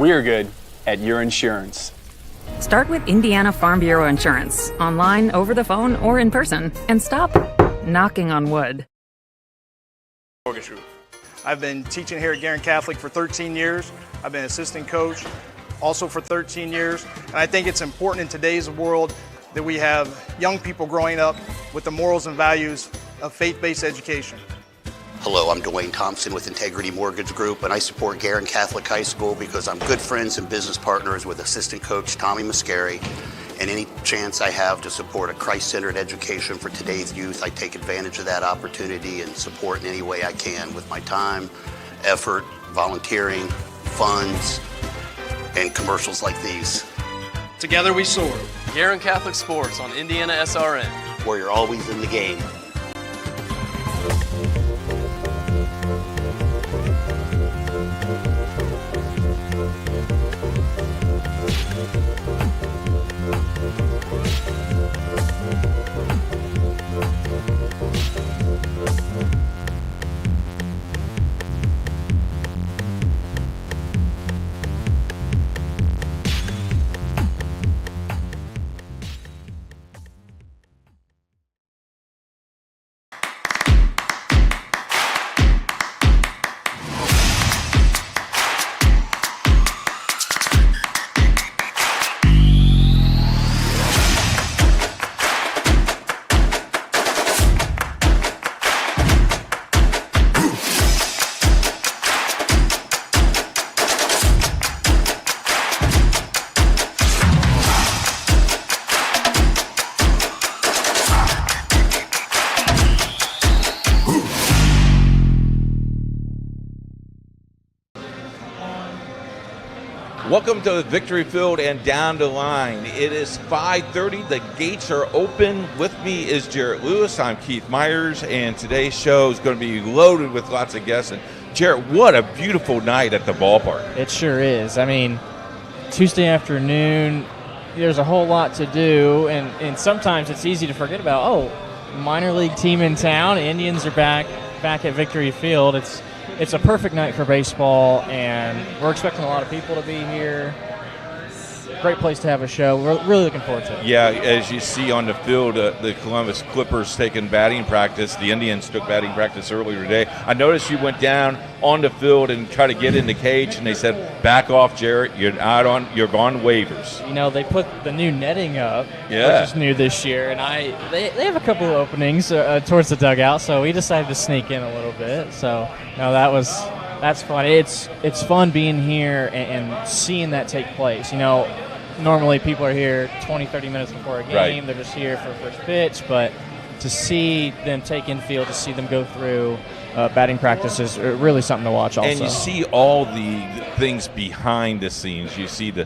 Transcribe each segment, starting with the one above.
we're good at your insurance. Start with Indiana Farm Bureau Insurance, online, over the phone, or in person, and stop knocking on wood. Mortgage Group. I've been teaching here at Guerin Catholic for 13 years. I've been assistant coach also for 13 years. And I think it's important in today's world that we have young people growing up with the morals and values of faith-based education. Hello, I'm Dwayne Thompson with Integrity Mortgage Group, and I support Guerin Catholic High School because I'm good friends and business partners with assistant coach Tommy Mascari. And any chance I have to support a Christ-centered education for today's youth, I take advantage of that opportunity and support in any way I can with my time, effort, volunteering, funds, and commercials like these. Together we soar. Guerin Catholic Sports on IndianaSRN, where you're always in the game. Welcome to Victory Field and Down the Line. It is 5:30. The gates are open. With me is Jarrett Lewis. I'm Keith Myers, and today's show is going to be loaded with lots of guests. And Jarrett, what a beautiful night at the ballpark. It sure is. I mean, Tuesday afternoon, there's a whole lot to do, and sometimes it's easy to forget about, minor league team in town. Indians are back at Victory Field. It's a perfect night for baseball, and we're expecting a lot of people to be here. Great place to have a show. We're really looking forward to it. Yeah, as you see on the field, the Columbus Clippers taking batting practice. The Indians took batting practice earlier today. I noticed you went down on the field and tried to get in the cage, and they said, "Back off, Jarrett. You're on waivers." You know, they put the new netting up, which is new this year, and they have a couple of openings towards the dugout, so we decided to sneak in a little bit. So, no, that's fun. It's fun being here and seeing that take place. You know, normally people are here 20, 30 minutes before a game. Right. They're just here for first pitch, but to see them take infield, to see them go through batting practice is really something to watch also. And you see all the things behind the scenes. You see the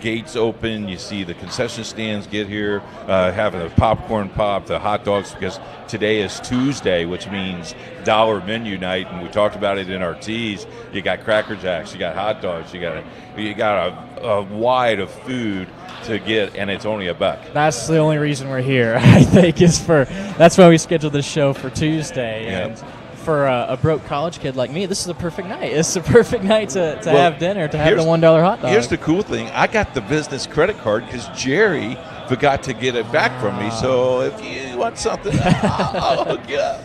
gates open. You see the concession stands get here, having the popcorn pop, the hot dogs, because today is Tuesday, which means dollar menu night, and we talked about it in our teas. You got Cracker Jacks, you got hot dogs, you got a wide of food to get, and it's only $1. That's the only reason we're here, I think, that's why we scheduled this show for Tuesday. Yep. And for a broke college kid like me, this is a perfect night. It's a perfect night to have dinner, to have the $1 hot dog. Here's the cool thing. I got the business credit card because Jerry forgot to get it back from me. So if you want something, I'll hook you up.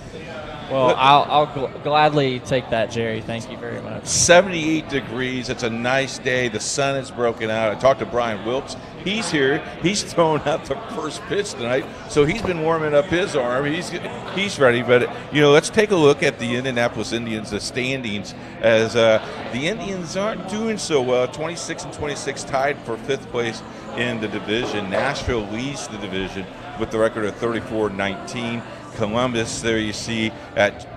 Well, I'll gladly take that, Jerry. Thank you very much. 78 degrees. It's a nice day. The sun is broken out. I talked to Brian Wilkes. He's here. He's throwing out the first pitch tonight, so he's been warming up his arm. He's ready. But, let's take a look at the Indianapolis Indians, the standings, as the Indians aren't doing so well. 26-26 tied for 5th place in the division. Nashville leads the division with the record of 34-19. Columbus, there you see, at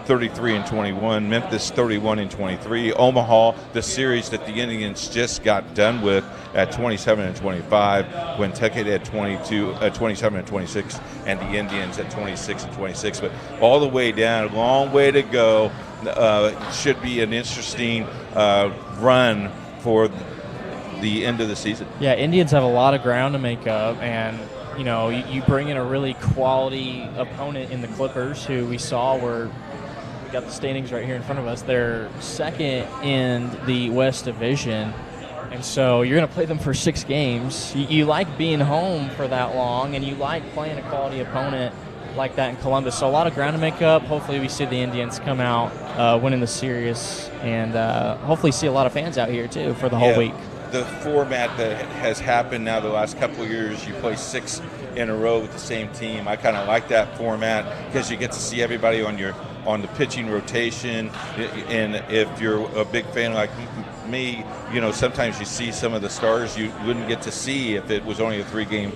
33-21. Memphis 31-23. Omaha, the series that the Indians just got done with, at 27-25. Wentucket at 27-26, and the Indians at 26-26. But all the way down, a long way to go. Should be an interesting run for the end of the season. Yeah, Indians have a lot of ground to make up, and you bring in a really quality opponent in the Clippers, who we saw were got the standings right here in front of us. They're second in the West Division. And so you're going to play them for 6 games. You like being home for that long, and you like playing a quality opponent like that in Columbus. So a lot of ground to make up. Hopefully we see the Indians come out winning the series, and hopefully see a lot of fans out here too for the whole week. The format that has happened now the last couple of years, you play 6 in a row with the same team. I kind of like that format because you get to see everybody on the pitching rotation. And if you're a big fan like me, you know, sometimes you see some of the stars you wouldn't get to see if it was only a 3-game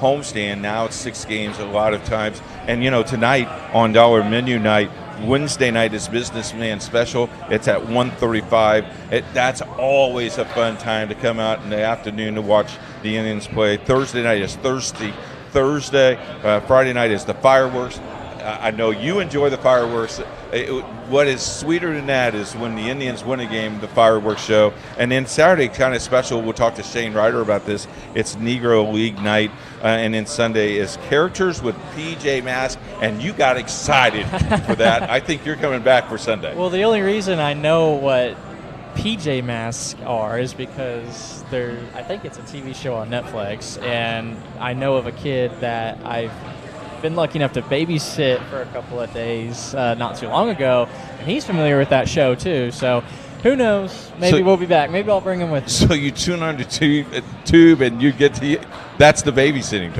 homestand. Now it's 6 games a lot of times. And, you know, tonight on Dollar Menu Night, Wednesday night is Businessman Special. It's at 1:35. That's always a fun time to come out in the afternoon to watch the Indians play. Thursday night is Thursday. Friday night is the fireworks. I know you enjoy the fireworks. What is sweeter than that is when the Indians win a game, the fireworks show. And then Saturday, kind of special, we'll talk to Shane Ryder about this. It's Negro League night. And then Sunday is Characters with PJ Masks. And you got excited for that. I think you're coming back for Sunday. Well, the only reason I know what PJ Masks are is because I think it's a TV show on Netflix. And I know of a kid that I've been lucky enough to babysit for a couple of days not too long ago, and he's familiar with that show too. So who knows? Maybe we'll be back. Maybe I'll bring him with me. So you tune on the tube and you get to – that's the babysitting.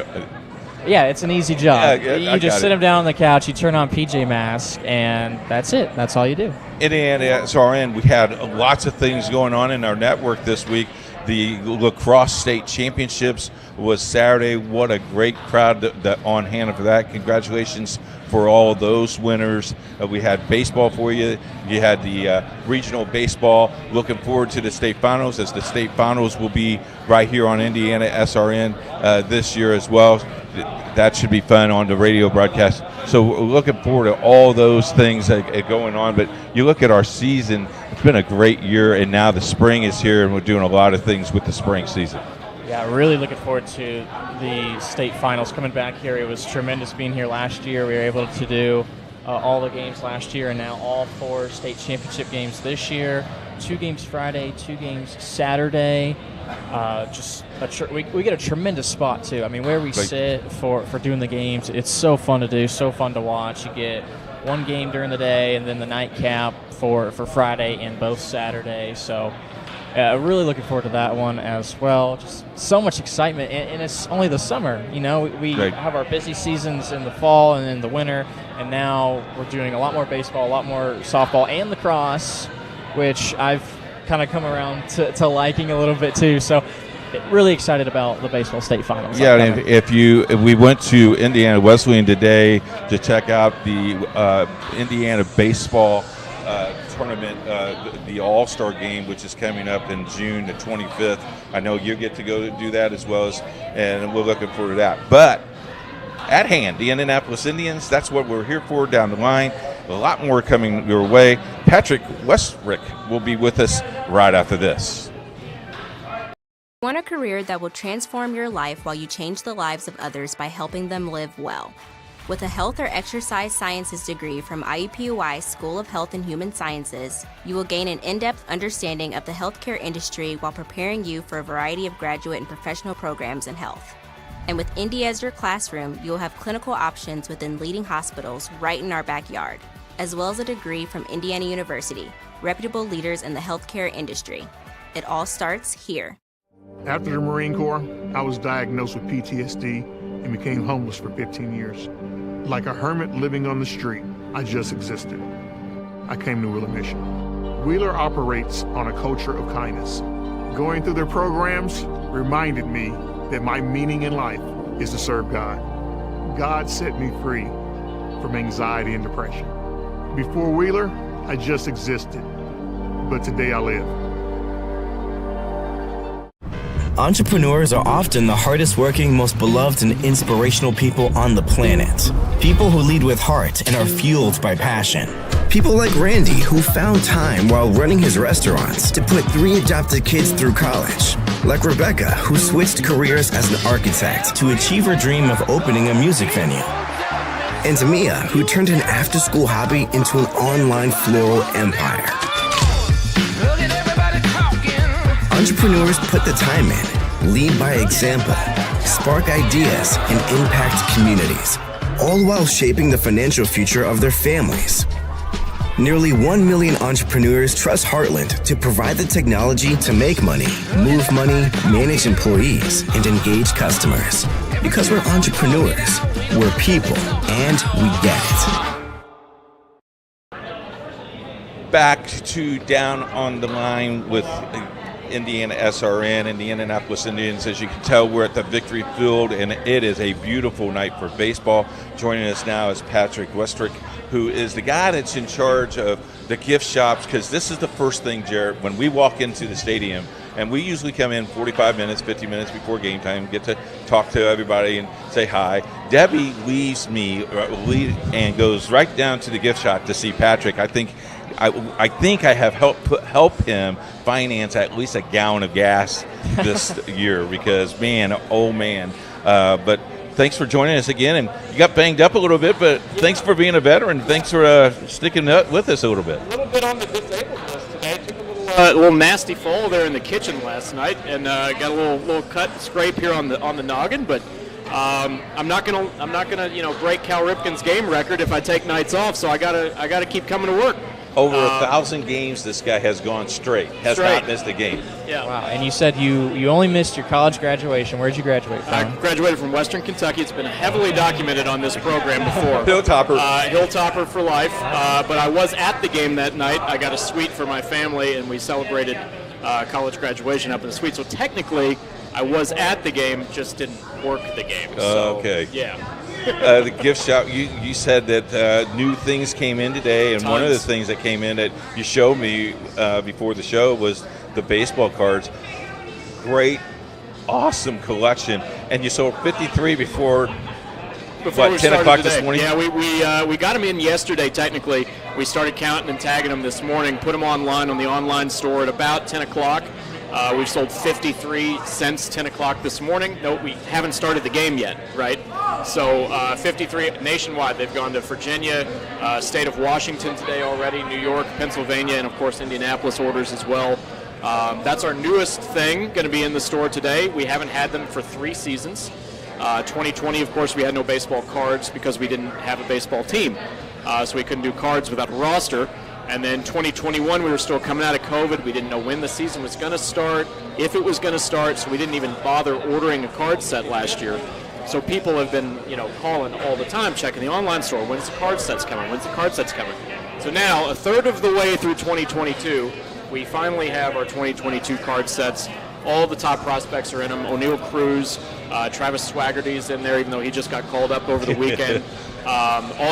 Yeah, it's an easy job. Yeah, you just sit him down on the couch, you turn on PJ Masks, and that's it. That's all you do. IndianaSRN, we had lots of things going on in our network this week. The lacrosse state championships was Saturday. What a great crowd that on hand for that. Congratulations for all those winners. We had baseball for you. You had the regional baseball. Looking forward to the state finals, as the state finals will be right here on IndianaSRN this year as well. That should be fun on the radio broadcast. So we're looking forward to all those things going on. But you look at our season, it's been a great year, and now the spring is here, and we're doing a lot of things with the spring season. Yeah, really looking forward to the state finals coming back here. It was tremendous being here last year. We were able to do all the games last year, and now all 4 state championship games this year. 2 games Friday, 2 games Saturday. We get a tremendous spot too. I mean, where we sit for doing the games, it's so fun to do, so fun to watch. You get 1 game during the day, and then the nightcap for Friday and both Saturdays. So really looking forward to that one as well. Just so much excitement, and it's only the summer. You know, we have our busy seasons in the fall and in the winter, and now we're doing a lot more baseball, a lot more softball, and lacrosse, which I've kind of come around to liking a little bit too. So really excited about the baseball state finals. Yeah, and if we went to Indiana Wesleyan today to check out the Indiana baseball tournament, the All-Star game, which is coming up in June the 25th. I know you get to go to do that as well, and we're looking forward to that. But at hand, the Indianapolis Indians, that's what we're here for down the line. A lot more coming your way. Patrick Westrick will be with us right after this. Want a career that will transform your life while you change the lives of others by helping them live well. With a health or exercise sciences degree from IUPUI School of Health and Human Sciences, you will gain an in-depth understanding of the healthcare industry while preparing you for a variety of graduate and professional programs in health. And with Indy as your classroom, you will have clinical options within leading hospitals right in our backyard, as well as a degree from Indiana University, reputable leaders in the healthcare industry. It all starts here. After the Marine Corps, I was diagnosed with PTSD and became homeless for 15 years. Like a hermit living on the street, I just existed. I came to Wheeler Mission. Wheeler operates on a culture of kindness. Going through their programs reminded me that my meaning in life is to serve God. God set me free from anxiety and depression. Before Wheeler, I just existed, but today I live. Entrepreneurs are often the hardest working, most beloved and inspirational people on the planet. People who lead with heart and are fueled by passion. People like Randy, who found time while running his restaurants to put 3 adopted kids through college. Like Rebecca, who switched careers as an architect to achieve her dream of opening a music venue. and Mia, who turned an after-school hobby into an online floral empire. Entrepreneurs put the time in, lead by example, spark ideas, and impact communities, all while shaping the financial future of their families. Nearly 1 million entrepreneurs trust Heartland to provide the technology to make money, move money, manage employees, and engage customers. Because we're entrepreneurs, we're people, and we get it. Back to Down on the Line with IndianaSRN and the Indianapolis Indians. As you can tell, we're at the Victory Field, and it is a beautiful night for baseball. Joining us now is Patrick Westrick, who is the guy that's in charge of the gift shops, because this is the first thing, Jared, when we walk into the stadium, and we usually come in 45 minutes, 50 minutes before game time, get to talk to everybody and say hi. Debbie leaves me and goes right down to the gift shop to see Patrick. I think I have help him finance at least a gallon of gas this year, because man, oh man. But thanks for joining us again, and you got banged up a little bit, but thanks for being a veteran. Thanks for sticking with us a little bit. A little bit on the disabled list today. Took a little nasty fall there in the kitchen last night, and got a little cut and scrape here on the noggin. But I'm not gonna break Cal Ripken's game record if I take nights off. So I gotta keep coming to work. Over 1,000 games this guy has gone straight. Not missed a game. Yeah. Wow. And you said you only missed your college graduation. Where did you graduate from? I graduated from Western Kentucky. It's been heavily documented on this program before. Hilltopper. Hilltopper for life. But I was at the game that night. I got a suite for my family, and we celebrated college graduation up in the suite. So technically, I was at the game, just didn't work the game. So, okay. Yeah. The gift shop, you said that new things came in today, and Tons. one of the things that came in that you showed me before the show was the baseball cards. Great, awesome collection, and you sold 53 before we 10 started o'clock today. this morning? Yeah, we got them in yesterday, technically. We started counting and tagging them this morning, put them online on the online store at about 10 o'clock. We've sold 53 since 10 o'clock this morning. No, we haven't started the game yet, right? So 53 nationwide. They've gone to Virginia, state of Washington today already, New York, Pennsylvania, and of course Indianapolis orders as well. That's our newest thing, going to be in the store today. We haven't had them for 3 seasons. 2020, of course, we had no baseball cards because we didn't have a baseball team. So we couldn't do cards without a roster. And then 2021, we were still coming out of COVID. We didn't know when the season was going to start, if it was going to start, so we didn't even bother ordering a card set last year. So people have been, calling all the time, checking the online store. When's the card sets coming? When's the card sets coming? So now, a third of the way through 2022, we finally have our 2022 card sets. All the top prospects are in them. O'Neal Cruz, Travis Swaggerty's in there, even though he just got called up over the weekend.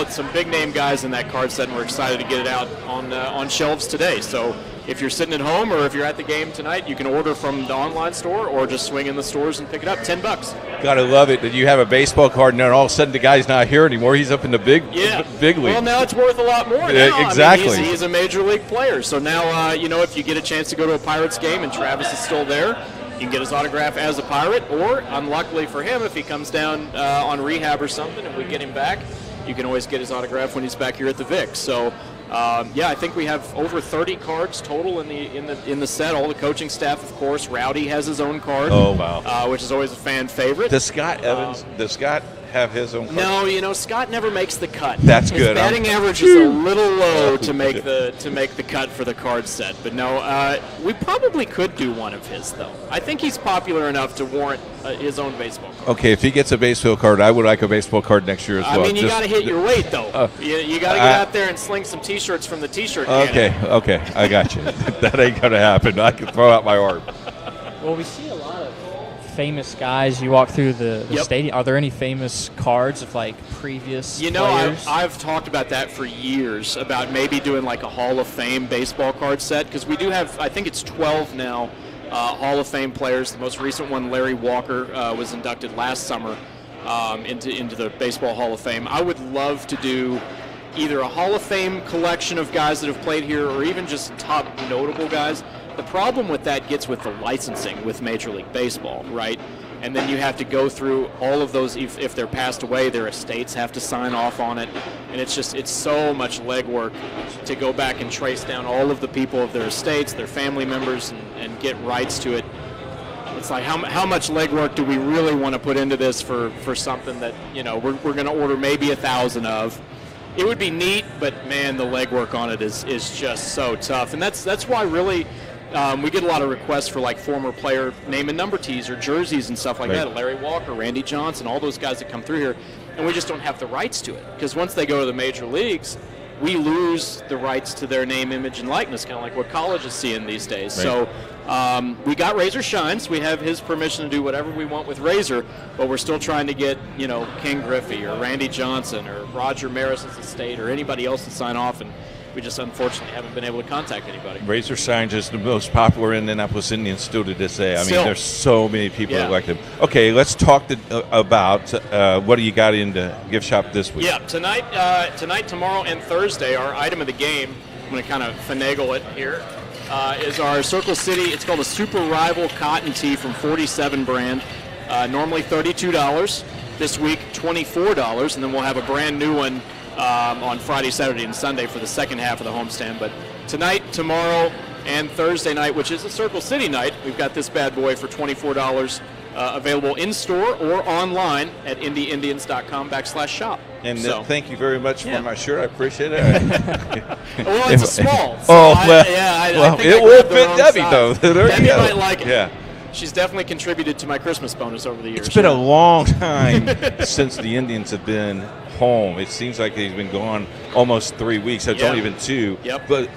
Some big name guys in that card set, and we're excited to get it out on shelves today. So if you're sitting at home or if you're at the game tonight, you can order from the online store or just swing in the stores and pick it up. $10. Gotta love it that you have a baseball card, and then all of a sudden the guy's not here anymore. He's up in the big league. Well, now it's worth a lot more. Yeah, exactly. I mean, he's a major league player. So now, if you get a chance to go to a Pirates game and Travis is still there, you can get his autograph as a Pirate, or unluckily for him, if he comes down on rehab or something and we get him back, you can always get his autograph when he's back here at the Vic. So, I think we have over 30 cards total in the set. All the coaching staff, of course. Rowdy has his own card. Oh wow! Which is always a fan favorite. Does Scott Evans? Does Scott have his own card? No, Scott never makes the cut. That's his good. His batting average is a little low to make the cut for the card set. But no, we probably could do one of his though. I think he's popular enough to warrant his own baseball card. Okay, if he gets a baseball card, I would like a baseball card next year as well. I mean, you got to hit your weight though. You got to get out there and sling some T-shirts from the T-shirt cannon. Okay, I got you. That ain't gonna happen. I can throw out my arm. Well, we see a lot of famous guys. You walk through the stadium. Are there any famous cards of previous players? I've talked about that for years, about maybe doing a Hall of Fame baseball card set, because we do have, I think it's 12 now, Hall of Fame players. The most recent one, Larry Walker, was inducted last summer into the Baseball Hall of Fame. I would love to do either a Hall of Fame collection of guys that have played here, or even just top notable guys. The problem with that gets with the licensing with Major League Baseball, right? and then you have to go through all of those. If they're passed away, their estates have to sign off on it, and it's so much legwork to go back and trace down all of the people of their estates, their family members, and get rights to it. It's like how much legwork do we really want to put into this for something that we're going to order maybe 1,000 of. It would be neat, but man, the legwork on it is just so tough, and that's why really we get a lot of requests for like former player name and number tees or jerseys and stuff like that. Larry Walker, Randy Johnson, all those guys that come through here, and we just don't have the rights to it because once they go to the major leagues, we lose the rights to their name, image, and likeness, kind of like what college is seeing these days. Right. So we got Razor Shines. We have his permission to do whatever we want with Razor, but we're still trying to get, Ken Griffey or Randy Johnson or Roger Maris's estate or anybody else to sign off, and we just unfortunately haven't been able to contact anybody. Razor Signs is the most popular Indianapolis Indians still to this day. I mean, there's so many people that like them. Okay, let's talk about what do you got in the gift shop this week? Yeah, tonight, tomorrow, and Thursday, our item of the game, I'm going to kind of finagle it here, is our Circle City. It's called a Super Rival Cotton Tee from 47 brand. Normally $32. This week, $24, and then we'll have a brand new one on Friday, Saturday, and Sunday for the second half of the homestand. But tonight, tomorrow, and Thursday night, which is a Circle City night, we've got this bad boy for $24, available in-store or online at IndyIndians.com/shop. And thank you very much for my shirt. I appreciate it. Well, it's a small. So I think it will fit Debbie, though. Debbie might like it. Yeah. She's definitely contributed to my Christmas bonus over the years. It's been a long time since the Indians have been home. It seems like they've been gone almost 3 weeks. It's only been 2. Yep. But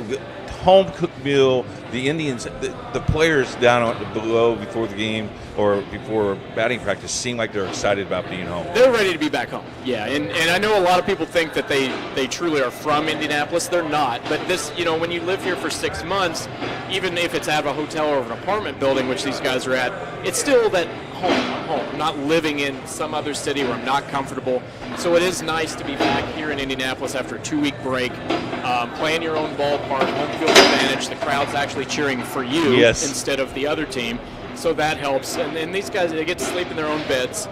home cooked meal, the Indians, the players down below before the game or before batting practice seem like they're excited about being home. They're ready to be back home. Yeah, and I know a lot of people think that they truly are from Indianapolis. They're not. But this, when you live here for 6 months, even if it's at a hotel or an apartment building, which these guys are at, it's still that home. I'm not living in some other city where I'm not comfortable. So it is nice to be back here in Indianapolis after a 2-week break, playing your own ballpark, home field advantage. The crowd's actually cheering for you instead of the other team. So that helps. And these guys, they get to sleep in their own beds,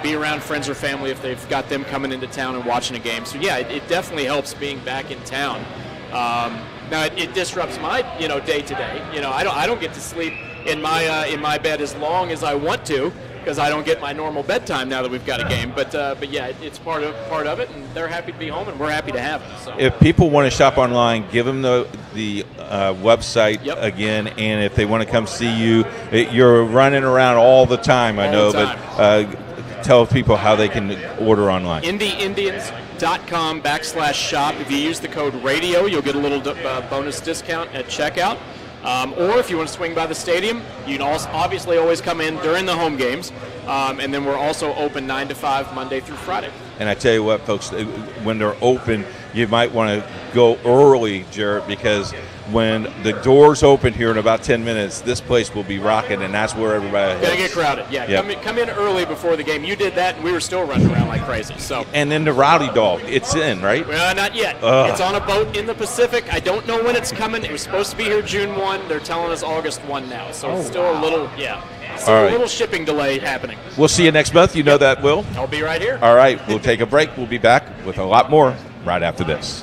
be around friends or family if they've got them coming into town and watching a game. So, yeah, it definitely helps being back in town. Now, it disrupts my, day-to-day. I don't get to sleep in my bed as long as I want to because I don't get my normal bedtime now that we've got a game. But yeah, it's part of it, and they're happy to be home, and we're happy to have them. So. If people want to shop online, give them the website again, and if they want to come see you, you're running around all the time, I know, but tell people how they can order online. IndyIndians.com/shop. If you use the code RADIO, you'll get a little bonus discount at checkout. Or if you want to swing by the stadium, you can also obviously always come in during the home games. And then we're also open 9 to 5 Monday through Friday. And I tell you what, folks, when they're open, you might want to go early, Jarrett, because when the doors open here in about 10 minutes, this place will be rocking, and that's where everybody Gonna get crowded. Yeah, come in early before the game. You did that, and we were still running around like crazy. So. And then the Rowdy Dog, it's in, right? Well, not yet. It's on a boat in the Pacific. I don't know when it's coming. It was supposed to be here June 1. They're telling us August 1 now. So it's still a little, a little shipping delay happening. We'll see you next month. You know that, Will. I'll be right here. All right, we'll take a break. We'll be back with a lot more right after this.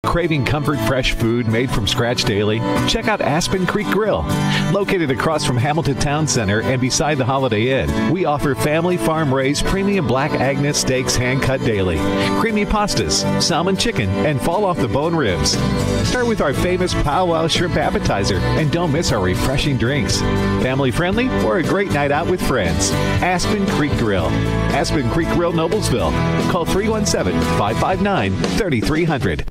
Craving comfort fresh food made from scratch daily? Check out Aspen Creek Grill. Located across from Hamilton Town Center and beside the Holiday Inn, we offer family farm-raised premium Black Agnes steaks hand-cut daily, creamy pastas, salmon chicken, and fall-off-the-bone ribs. Start with our famous powwow shrimp appetizer and don't miss our refreshing drinks. Family-friendly or a great night out with friends. Aspen Creek Grill. Aspen Creek Grill, Noblesville. Call 317-559-3300.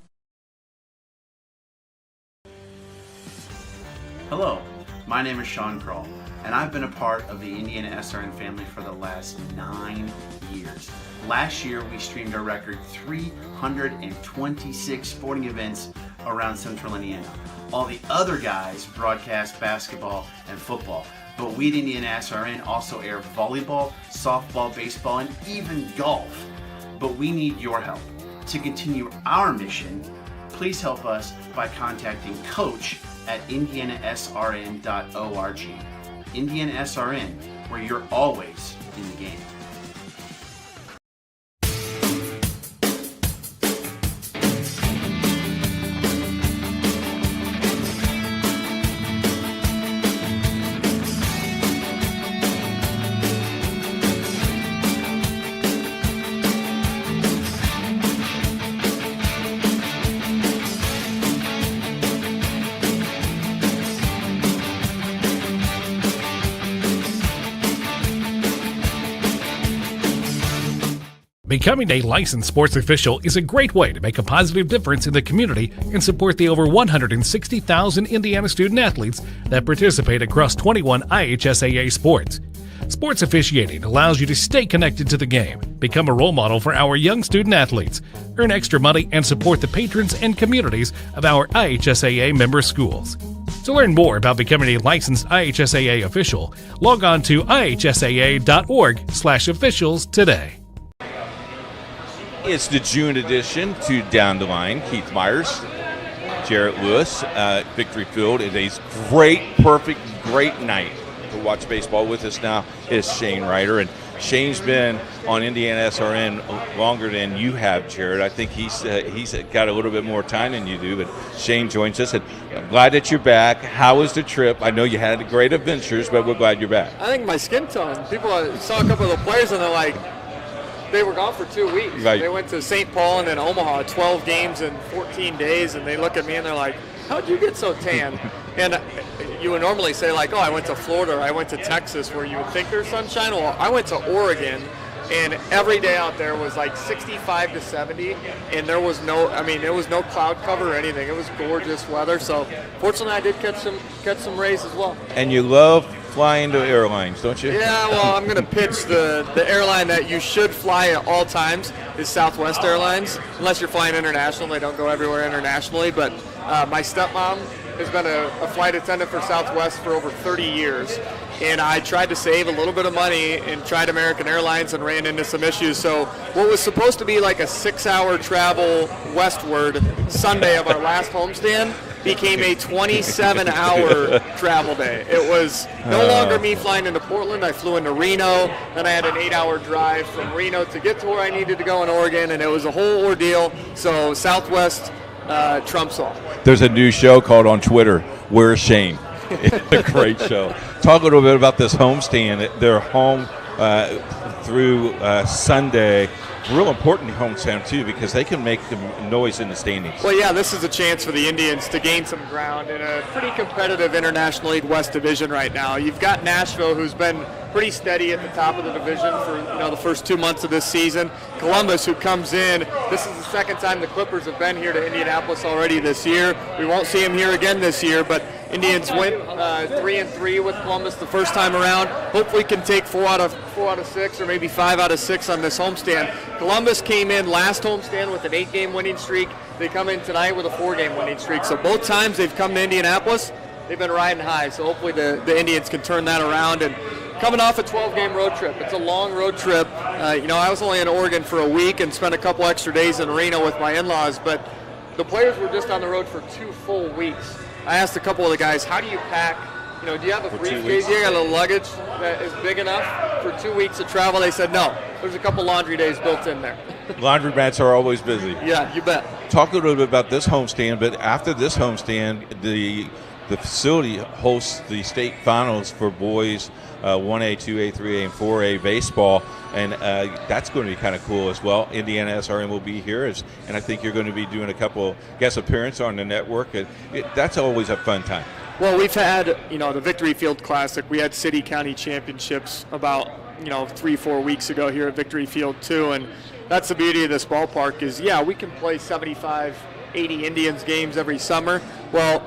Hello, my name is Sean Kroll, and I've been a part of the IndianaSRN family for the last 9 years. Last year, we streamed a record 326 sporting events around Central Indiana. All the other guys broadcast basketball and football, but we at IndianaSRN also air volleyball, softball, baseball, and even golf. But we need your help. To continue our mission, please help us by contacting Coach at IndianaSRN.org. IndianaSRN, where you're always in the game. Becoming a licensed sports official is a great way to make a positive difference in the community and support the over 160,000 Indiana student athletes that participate across 21 IHSAA sports. Sports officiating allows you to stay connected to the game, become a role model for our young student athletes, earn extra money, and support the patrons and communities of our IHSAA member schools. To learn more about becoming a licensed IHSAA official, log on to ihsaa.org/officials today. It's the June edition to Down the Line. Keith Myers, Jarrett Lewis, Victory Field. It is great night to watch baseball. With us now is Shane Ryder, and Shane's been on IndianaSRN longer than you have, Jarrett. I think he's got a little bit more time than you do, but Shane joins us, and I'm glad that you're back. How was the trip? I know you had great adventures, but we're glad you're back. I think my skin tone. People saw a couple of the players, and they're like, they were gone for 2 weeks. Right. They went to St. Paul and then Omaha, 12 games in 14 days, and they look at me and they're like, how'd you get so tan? And you would normally say, like, oh, I went to Florida or I went to Texas where you would think there's sunshine. Well, I went to Oregon, and every day out there was like 65 to 70, and there was no cloud cover or anything. It was gorgeous weather. So fortunately I did catch some rays as well. And you love flying to airlines, don't you? Yeah, well, I'm going to pitch the airline that you should fly at all times is Southwest Airlines. Unless you're flying international, they don't go everywhere internationally. But my stepmom has been a flight attendant for Southwest for over 30 years. And I tried to save a little bit of money and tried American Airlines and ran into some issues. So what was supposed to be like a 6-hour travel westward Sunday of our last homestand became a 27-hour travel day. It was no longer me flying into Portland. I flew into Reno. Then I had an 8-hour drive from Reno to get to where I needed to go in Oregon, and it was a whole ordeal. So Southwest trumps all. There's a new show called on Twitter, Where's Shane? It's a great show. Talk a little bit about this homestand. They're home through Sunday. Real important homestand, too, because they can make the noise in the standings. Well, yeah, this is a chance for the Indians to gain some ground in a pretty competitive International League West division right now. You've got Nashville, who's been pretty steady at the top of the division for the first 2 months of this season. Columbus, who comes in, this is the second time the Clippers have been here to Indianapolis already this year. We won't see them here again this year, but Indians went 3-3 with Columbus the first time around. Hopefully can take 4 out of 6 or maybe 5 out of 6 on this homestand. Columbus came in last homestand with an 8-game winning streak. They come in tonight with a 4-game winning streak. So both times they've come to Indianapolis, they've been riding high. So hopefully the Indians can turn that around. And coming off a 12-game road trip, it's a long road trip. I was only in Oregon for a week and spent a couple extra days in Reno with my in-laws, but the players were just on the road for 2 full weeks. I asked a couple of the guys, how do you pack? Do you have a briefcase? You got a luggage that is big enough for 2 weeks of travel? They said no. There's a couple laundry days built in there. Laundromats are always busy. Yeah, you bet. Talk a little bit about this homestand, but after this homestand, the facility hosts the state finals for boys 1A, 2A, 3A, and 4A baseball, and that's going to be kind of cool as well. IndianaSRN will be here, and I think you're going to be doing a couple guest appearances on the network. That's always a fun time. Well, we've had, the Victory Field Classic. We had city county championships about, 3-4 weeks ago here at Victory Field too, and that's the beauty of this ballpark is, we can play 75, 80 Indians games every summer. Well,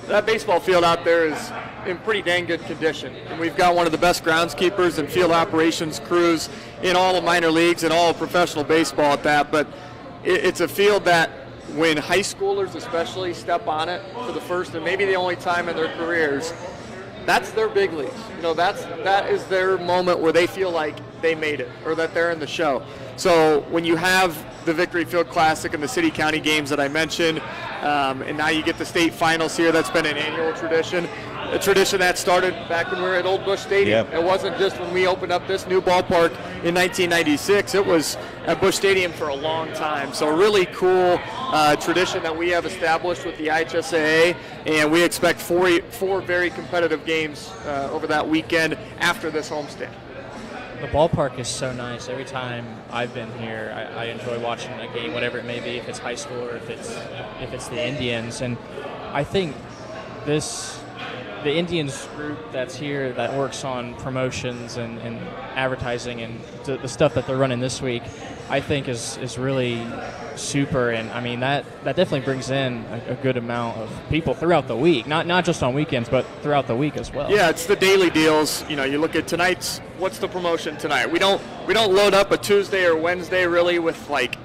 that baseball field out there is in pretty dang good condition. And we've got one of the best groundskeepers and field operations crews in all of minor leagues and all of professional baseball at that. But it's a field that when high schoolers especially step on it for the first and maybe the only time in their careers, that's their big leagues. That is their moment where they feel like they made it or that they're in the show. So when you have the Victory Field Classic and the city county games that I mentioned, and now you get the state finals here, that's been an annual tradition. a tradition that started back when we were at Old Busch Stadium. Yep. It wasn't just when we opened up this new ballpark in 1996. It was at Busch Stadium for a long time. So a really cool tradition that we have established with the IHSAA, and we expect four very competitive games over that weekend after this homestand. The ballpark is so nice. Every time I've been here, I enjoy watching a game, whatever it may be, if it's high school or if it's the Indians. And I think the Indians group that's here that works on promotions and advertising and the stuff that they're running this week, I think is really super. And I mean that definitely brings in a good amount of people throughout the week, not just on weekends, but throughout the week as well. Yeah, it's the daily deals. You know, you look at tonight's, what's the promotion tonight? We don't load up a Tuesday or Wednesday really with like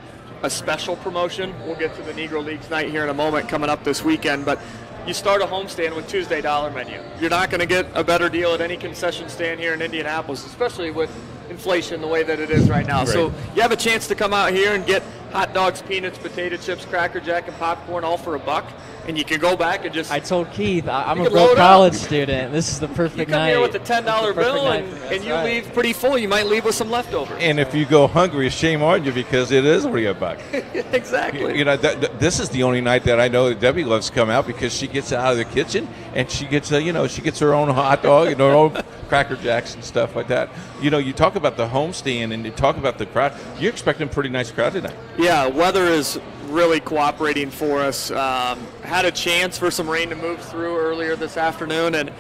a special promotion. We'll get to the Negro Leagues night here in a moment coming up this weekend, but you start a homestand with Tuesday dollar menu. You're not going to get a better deal at any concession stand here in Indianapolis, especially with inflation the way that it is right now. Right. So you have a chance to come out here and get hot dogs, peanuts, potato chips, Cracker Jack, and popcorn all for $1. And you can go back and just... I told Keith, I'm a broke college student. This is the perfect night. You come here with a $10 bill and you leave pretty full. You might leave with some leftovers. And if you go hungry, shame on you because it is only $1. Exactly. You know, this is the only night that I know that Debbie loves to come out because she gets out of the kitchen and she gets she gets her own hot dog and her own Cracker Jacks and stuff like that. You know, you talk about the homestand and you talk about the crowd. You're expecting a pretty nice crowd tonight. Yeah, weather is really cooperating for us. Had a chance for some rain to move through earlier this afternoon, and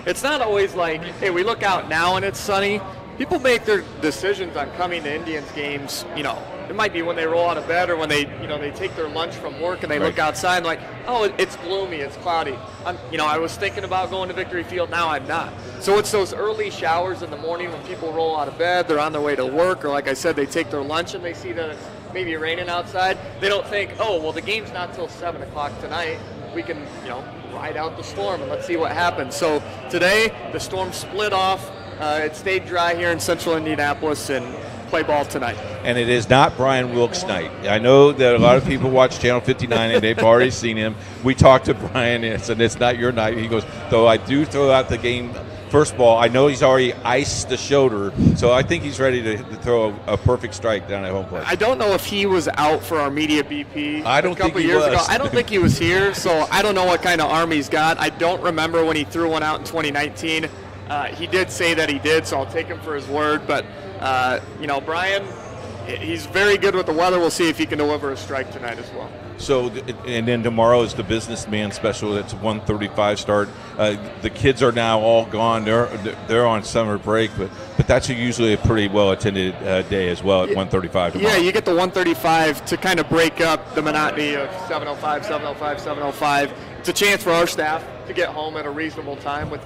it's not always like, hey, we look out now and it's sunny. People make their decisions on coming to Indians games, it might be when they roll out of bed or when they take their lunch from work and they look outside and like, oh, it's gloomy, it's cloudy. I was thinking about going to Victory Field, now I'm not. So it's those early showers in the morning when people roll out of bed, they're on their way to work, or like I said, they take their lunch and they see that it's maybe raining outside. They don't think, oh, well, the game's not till 7 o'clock tonight. We can, ride out the storm and let's see what happens. So today, the storm split off. It stayed dry here in central Indianapolis and play ball tonight. And it is not Brian Wilkes' night. I know that a lot of people watch Channel 59 and they've already seen him. We talked to Brian and said it's not your night. He goes, though I do throw out the game first ball. I know he's already iced the shoulder, so I think he's ready to throw a perfect strike down at home plate. I don't know if he was out for our media BP I don't a couple think he years was. ago. I don't think he was here, so I don't know what kind of arm he's got. I don't remember when he threw one out in 2019. He did say that he did, so I'll take him for his word. But, Brian, he's very good with the weather. We'll see if he can deliver a strike tonight as well. So, and then tomorrow is the businessman special. It's 1:35 start. The kids are now all gone. They're on summer break, but that's usually a pretty well attended day as well at 1:35 tomorrow. Yeah, you get the 1:35 to kind of break up the monotony of 7:05, 7:05, 7:05. It's a chance for our staff to get home at a reasonable time with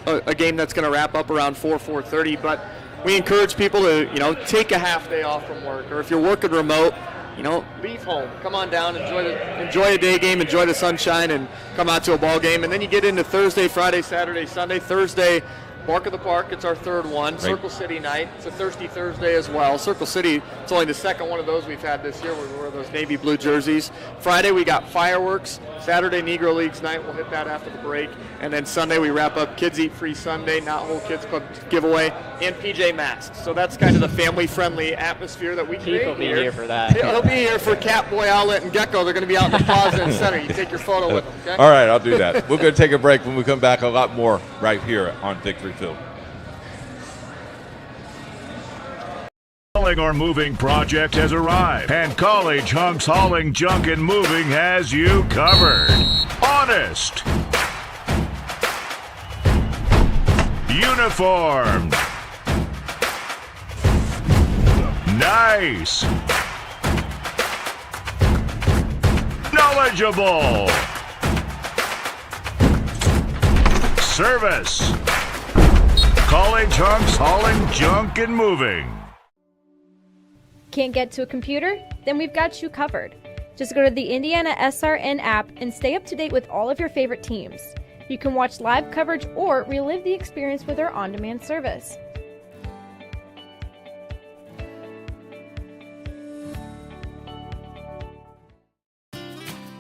a game that's going to wrap up around 4:30. But we encourage people to take a half day off from work, or if you're working remote, leave home. Come on down, enjoy a day game, enjoy the sunshine, and come out to a ball game. And then you get into Thursday, Friday, Saturday, Sunday. Thursday, Bark of the Park, it's our third one. Right. Circle City night, it's a Thirsty Thursday as well. Circle City, it's only the second one of those we've had this year where we wear those navy blue jerseys. Friday, we got fireworks. Saturday, Negro Leagues night, we'll hit that after the break. And then Sunday, we wrap up Kids Eat Free Sunday, Not Whole Kids Club giveaway, and PJ Masks. So that's kind of the family-friendly atmosphere that we create Keith will be here for that. He'll be here for Catboy Outlet and Gecko. They're going to be out in the plaza and center. You take your photo with them, okay? All right, I'll do that. We're going to take a break. When we come back, a lot more right here on Victory Field. Hauling or moving project has arrived, and College Hunks Hauling, Junk, and Moving has you covered. Honest. Uniformed. Nice. Knowledgeable. Service. College Hunks Hauling, Junk, and Moving. Can't get to a computer? Then we've got you covered. Just go to the IndianaSRN app and stay up to date with all of your favorite teams. You can watch live coverage or relive the experience with our on-demand service.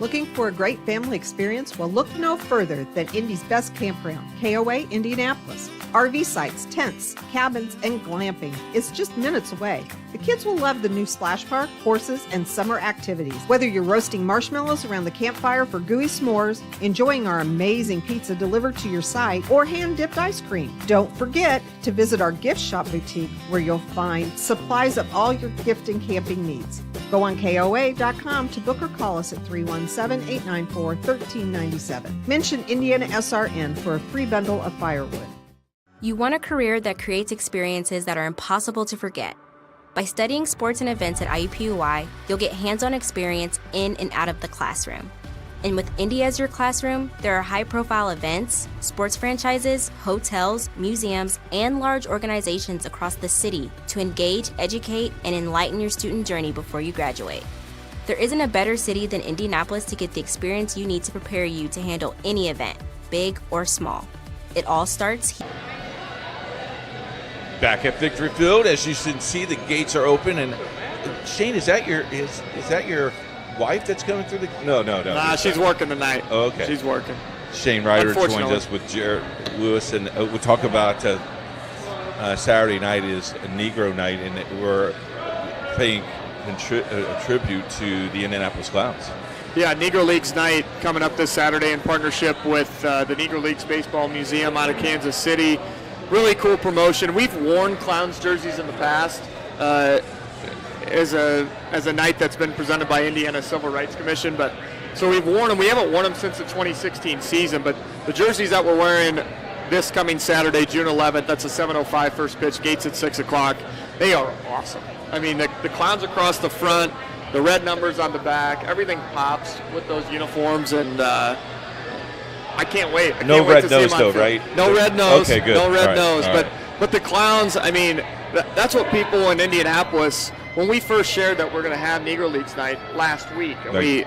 Looking for a great family experience? Well, look no further than Indy's best campground, KOA Indianapolis. RV sites, tents, cabins, and glamping. It's just minutes away. The kids will love the new splash park, horses, and summer activities. Whether you're roasting marshmallows around the campfire for gooey s'mores, enjoying our amazing pizza delivered to your site, or hand-dipped ice cream. Don't forget to visit our gift shop boutique where you'll find supplies of all your gift and camping needs. Go on KOA.com to book or call us at 317-894-1397. Mention IndianaSRN for a free bundle of firewood. You want a career that creates experiences that are impossible to forget. By studying sports and events at IUPUI, you'll get hands-on experience in and out of the classroom. And with Indy as your classroom, there are high-profile events, sports franchises, hotels, museums, and large organizations across the city to engage, educate, and enlighten your student journey before you graduate. There isn't a better city than Indianapolis to get the experience you need to prepare you to handle any event, big or small. It all starts here. Back at Victory Field, as you can see, the gates are open. And Shane, is that your wife that's coming through the? No. Nah, she's working tonight. Oh, okay, she's working. Shane Ryder joins us with Jared Lewis, and we'll talk about Saturday night is a Negro night, and we're paying a tribute to the Indianapolis Clowns. Yeah, Negro Leagues night coming up this Saturday in partnership with the Negro Leagues Baseball Museum out of Kansas City. Really cool promotion. We've worn Clowns jerseys in the past as a night that's been presented by Indiana Civil Rights Commission, but so we've worn them. We haven't worn them since the 2016 season, but the jerseys that we're wearing this coming Saturday, June 11th, that's a 7:05 first pitch, gates at 6 o'clock. They are awesome. I mean, the Clowns across the front, the red numbers on the back, everything pops with those uniforms, and I can't wait. No red nose, though, right? No red nose. Okay, good. No red nose. All right. But the Clowns, I mean, that's what people in Indianapolis, when we first shared that we're going to have Negro Leagues night last week, and we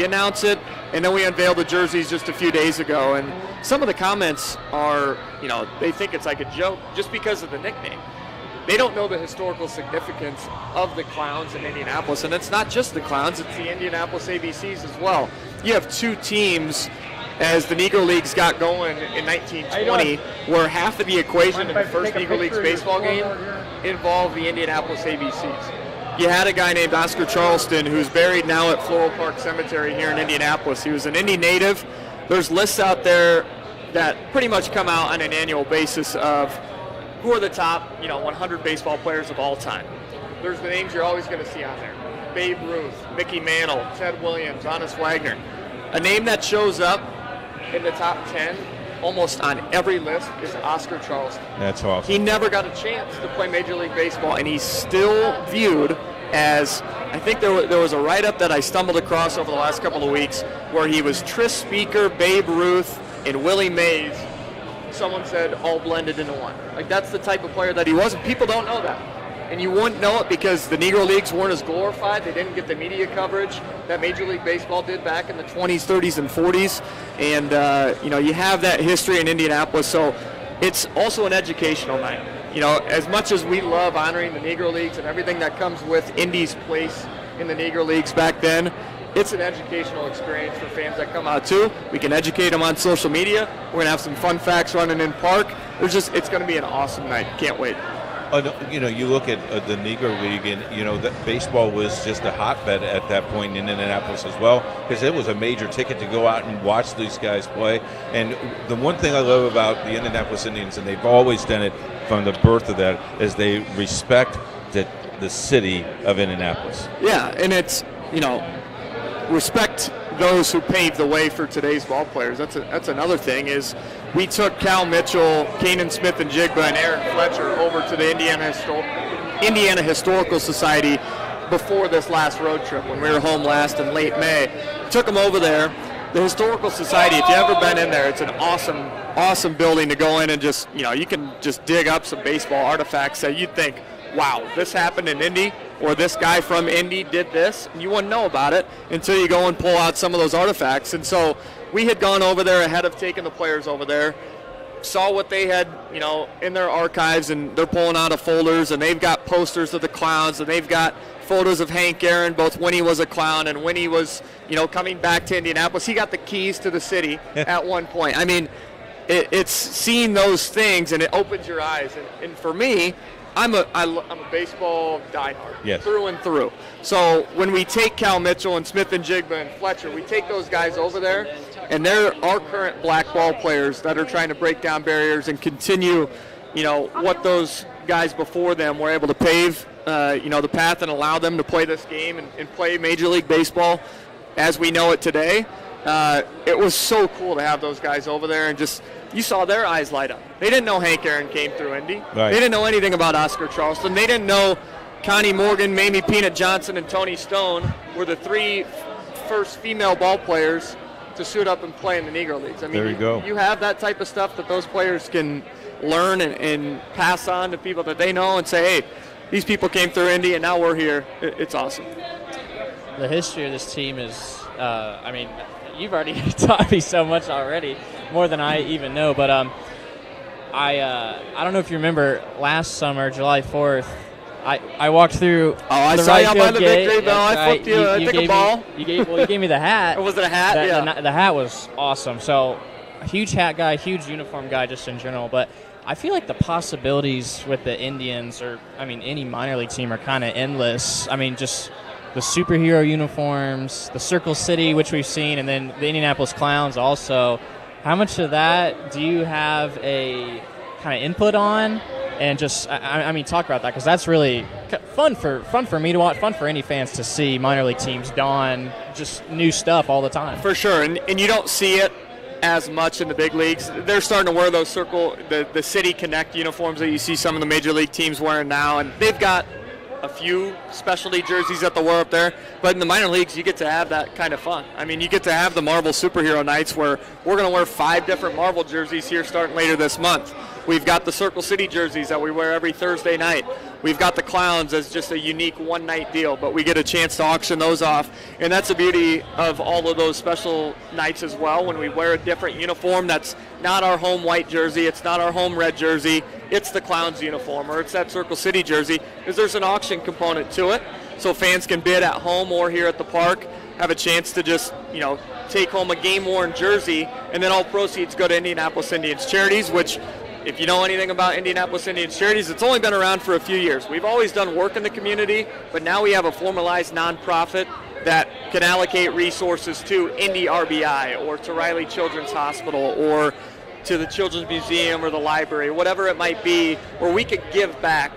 announced it, and then we unveiled the jerseys just a few days ago, and some of the comments are, they think it's like a joke just because of the nickname. They don't know the historical significance of the Clowns in Indianapolis, and it's not just the Clowns, it's the Indianapolis ABCs as well. You have two teams as the Negro Leagues got going in 1920, where half of the equation in the first Negro Leagues baseball game involved the Indianapolis ABCs. You had a guy named Oscar Charleston who's buried now at Floral Park Cemetery here in Indianapolis. He was an Indy native. There's lists out there that pretty much come out on an annual basis of who are the top 100 baseball players of all time. There's the names you're always going to see on there. Babe Ruth, Mickey Mantle, Ted Williams, Honus Wagner. A name that shows up in the top 10 almost on every list is Oscar Charleston. That's awesome. He never got a chance to play Major League Baseball, and he's still viewed as, I think there was a write-up that I stumbled across over the last couple of weeks where he was Tris Speaker, Babe Ruth, and Willie Mays. Someone said all blended into one. Like, that's the type of player that he was, and people don't know that. And you wouldn't know it because the Negro Leagues weren't as glorified. They didn't get the media coverage that Major League Baseball did back in the 20s, 30s, and 40s. And, you have that history in Indianapolis. So it's also an educational night. As much as we love honoring the Negro Leagues and everything that comes with Indy's place in the Negro Leagues back then, it's an educational experience for fans that come out too. We can educate them on social media. We're going to have some fun facts running in park. It's going to be an awesome night. Can't wait. You look at the Negro League, and that baseball was just a hotbed at that point in Indianapolis as well, because it was a major ticket to go out and watch these guys play. And the one thing I love about the Indianapolis Indians, and they've always done it from the birth of that, is they respect the city of Indianapolis. Yeah, and it's respect those who paved the way for today's ball players. That's another thing is we took Cal Mitchell, Kanan Smith-Njigba, and Eric Fletcher over to the Indiana Historical Society before this last road trip when we were home last in late May. Took them over there. The Historical Society, if you've ever been in there, it's an awesome building to go in and just, you can just dig up some baseball artifacts that you'd think, wow, this happened in Indy, or this guy from Indy did this, and you wouldn't know about it until you go and pull out some of those artifacts. And so we had gone over there ahead of taking the players over there. saw what they had, in their archives, and they're pulling out of folders, and they've got posters of the Clowns, and they've got photos of Hank Aaron, both when he was a Clown and when he was, coming back to Indianapolis. He got the keys to the city at one point. I mean, it's seeing those things, and it opens your eyes. And for me, I'm a baseball diehard, through and through. So when we take Cal Mitchell and Smith and Jigba and Fletcher, we take those guys over there, and they're our current black ball players that are trying to break down barriers and continue, what those guys before them were able to pave, the path and allow them to play this game and play Major League Baseball as we know it today. It was so cool to have those guys over there, and just you saw their eyes light up. They didn't know Hank Aaron came through Indy. Right. They didn't know anything about Oscar Charleston. They didn't know Connie Morgan, Mamie Peanut Johnson, and Tony Stone were the 3 first female ball players to suit up and play in the Negro Leagues. I mean, there you go. You have that type of stuff that those players can learn and pass on to people that they know and say, hey, these people came through Indy and now we're here. It's awesome. The history of this team is, you've already taught me so much already, more than I even know. But I don't know if you remember last summer, July 4th, I walked through. Oh, I the saw right you by field the gate. victory bell. I flipped you. I took a ball. You gave me the hat. Was it a hat? Yeah. The hat was awesome. So, a huge hat guy, huge uniform guy, just in general. But I feel like the possibilities with the Indians, or any minor league team, are kind of endless. I mean, just the superhero uniforms, the Circle City, which we've seen, and then the Indianapolis Clowns also. How much of that do you have a kind of input on? And just, talk about that, because that's really fun for me to watch, fun for any fans to see minor league teams don just new stuff all the time. For sure, and you don't see it as much in the big leagues. They're starting to wear those the City Connect uniforms that you see some of the major league teams wearing now, and they've got a few specialty jerseys that they'll wear up there, but in the minor leagues you get to have that kind of fun. I mean, you get to have the Marvel superhero nights where we're going to wear 5 different Marvel jerseys here starting later this month. We've got the Circle City jerseys that we wear every Thursday night. We've got the Clowns as just a unique one-night deal, but we get a chance to auction those off. And that's the beauty of all of those special nights as well, when we wear a different uniform that's not our home white jersey, it's not our home red jersey, it's the Clowns uniform, or it's that Circle City jersey, because there's an auction component to it, so fans can bid at home or here at the park, have a chance to just, take home a game-worn jersey, and then all proceeds go to Indianapolis Indians Charities, which, if you know anything about Indianapolis Indians Charities, it's only been around for a few years. We've always done work in the community, but now we have a formalized nonprofit that can allocate resources to Indy RBI or to Riley Children's Hospital or to the Children's Museum or the library, whatever it might be, where we could give back,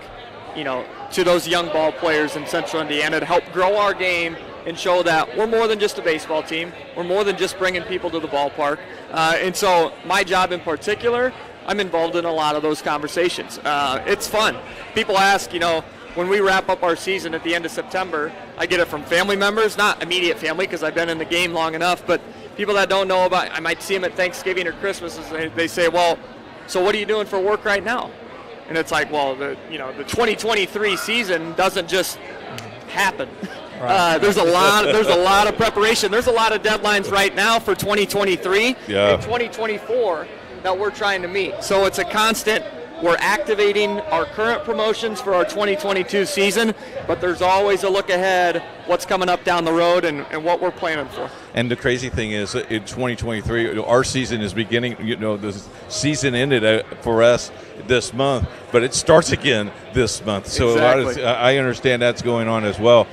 to those young ball players in Central Indiana to help grow our game and show that we're more than just a baseball team. We're more than just bringing people to the ballpark. And so my job in particular, I'm involved in a lot of those conversations. It's fun. People ask, when we wrap up our season at the end of September, I get it from family members, not immediate family because I've been in the game long enough, but people that don't know about, I might see them at Thanksgiving or Christmas, and they say, well, so what are you doing for work right now? And it's like, well, the 2023 season doesn't just happen. Right. There's a lot of preparation. There's a lot of deadlines right now for 2023 and 2024 that we're trying to meet. So it's a constant. We're activating our current promotions for our 2022 season, but there's always a look ahead, what's coming up down the road and what we're planning for. And the crazy thing is, in 2023, our season is beginning, the season ended for us this month, but it starts again this month. So exactly. I understand that's going on as well.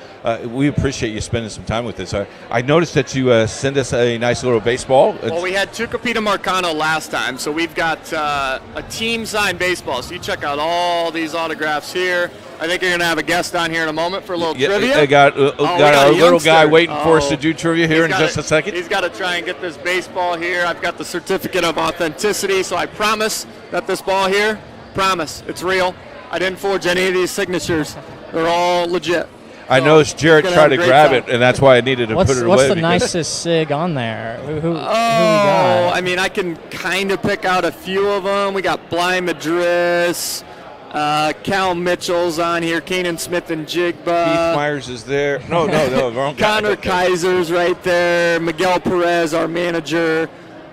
We appreciate you spending some time with us. I noticed that you sent us a nice little baseball. Well, we had Tucupita Marcano last time, so we've got a team-signed baseball. So you check out all these autographs here. I think you're going to have a guest on here in a moment for a little trivia. I got a little guy waiting for us to do trivia here in just a second. He's got to try and get this baseball here. I've got the certificate of authenticity, so I promise that this ball here, it's real. I didn't forge any of these signatures. They're all legit. I noticed Jared tried to grab it, and that's why I needed to put it away. What's the nicest sig on there? Who we got? I mean, I can kind of pick out a few of them. We got Bly Madris, Cal Mitchell's on here, Kanan Smith and Jigba. Keith Myers is there. No, wrong guy. Connor Kaiser's right there. Miguel Perez, our manager.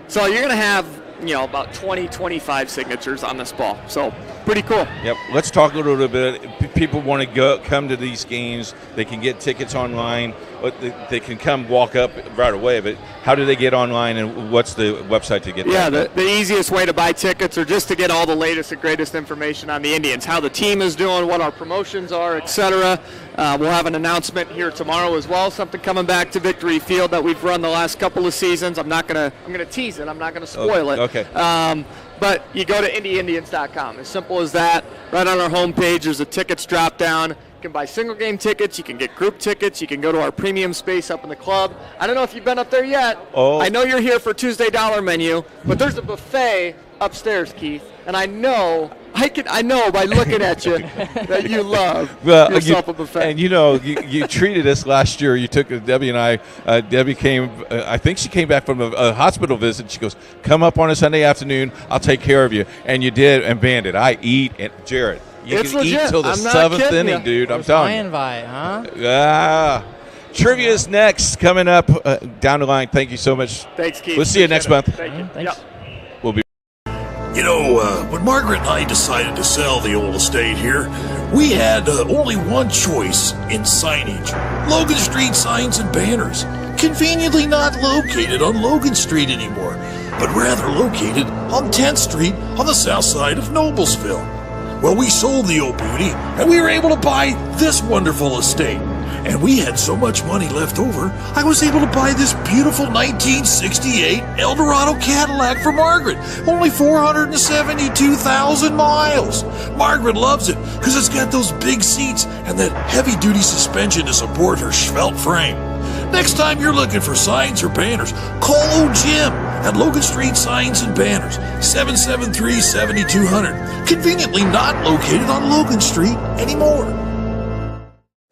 So you're going to have about 20, 25 signatures on this ball. So pretty cool. Yep. Let's talk a little bit. People want to come to these games. They can get tickets online. They can come walk up right away. But how do they get online, and what's the website to get Yeah, that? the easiest way to buy tickets or just to get all the latest and greatest information on the Indians, how the team is doing, what our promotions are, etc. We'll have an announcement here tomorrow as well, something coming back to Victory Field that we've run the last couple of seasons. I'm going to tease it. I'm not going to spoil it. Okay. But you go to IndyIndians.com. As simple as that. Right on our homepage, there's a tickets drop down. You can buy single game tickets. You can get group tickets. You can go to our premium space up in the club. I don't know if you've been up there yet. Oh. I know you're here for Tuesday Dollar Menu, but there's a buffet upstairs, Keith. And I know by looking at you that you love yourself a buffet. And you treated us last year. You took Debbie and I. Debbie came. I think she came back from a hospital visit. She goes, "Come up on a Sunday afternoon. I'll take care of you." And you did. And Bandit, I eat. And Jarrett, you It's can legit. eat till the I'm not 7th kidding inning, ya. dude. I'm Where's telling my you. invite, huh? Trivia is next, coming up down the line. Thank you so much. Thanks, Keith. We'll see you next month. Thank you. Thanks. Yep. We'll be. When Margaret and I decided to sell the old estate here, we had only one choice in signage. Logan Street signs and banners. Conveniently not located on Logan Street anymore, but rather located on 10th Street on the south side of Noblesville. Well, we sold the old beauty, and we were able to buy this wonderful estate. And we had so much money left over, I was able to buy this beautiful 1968 Eldorado Cadillac for Margaret. Only 472,000 miles. Margaret loves it because it's got those big seats and that heavy-duty suspension to support her svelte frame. Next time you're looking for signs or banners, call old Jim at Logan Street Signs and Banners, 773-7200. Conveniently not located on Logan Street anymore.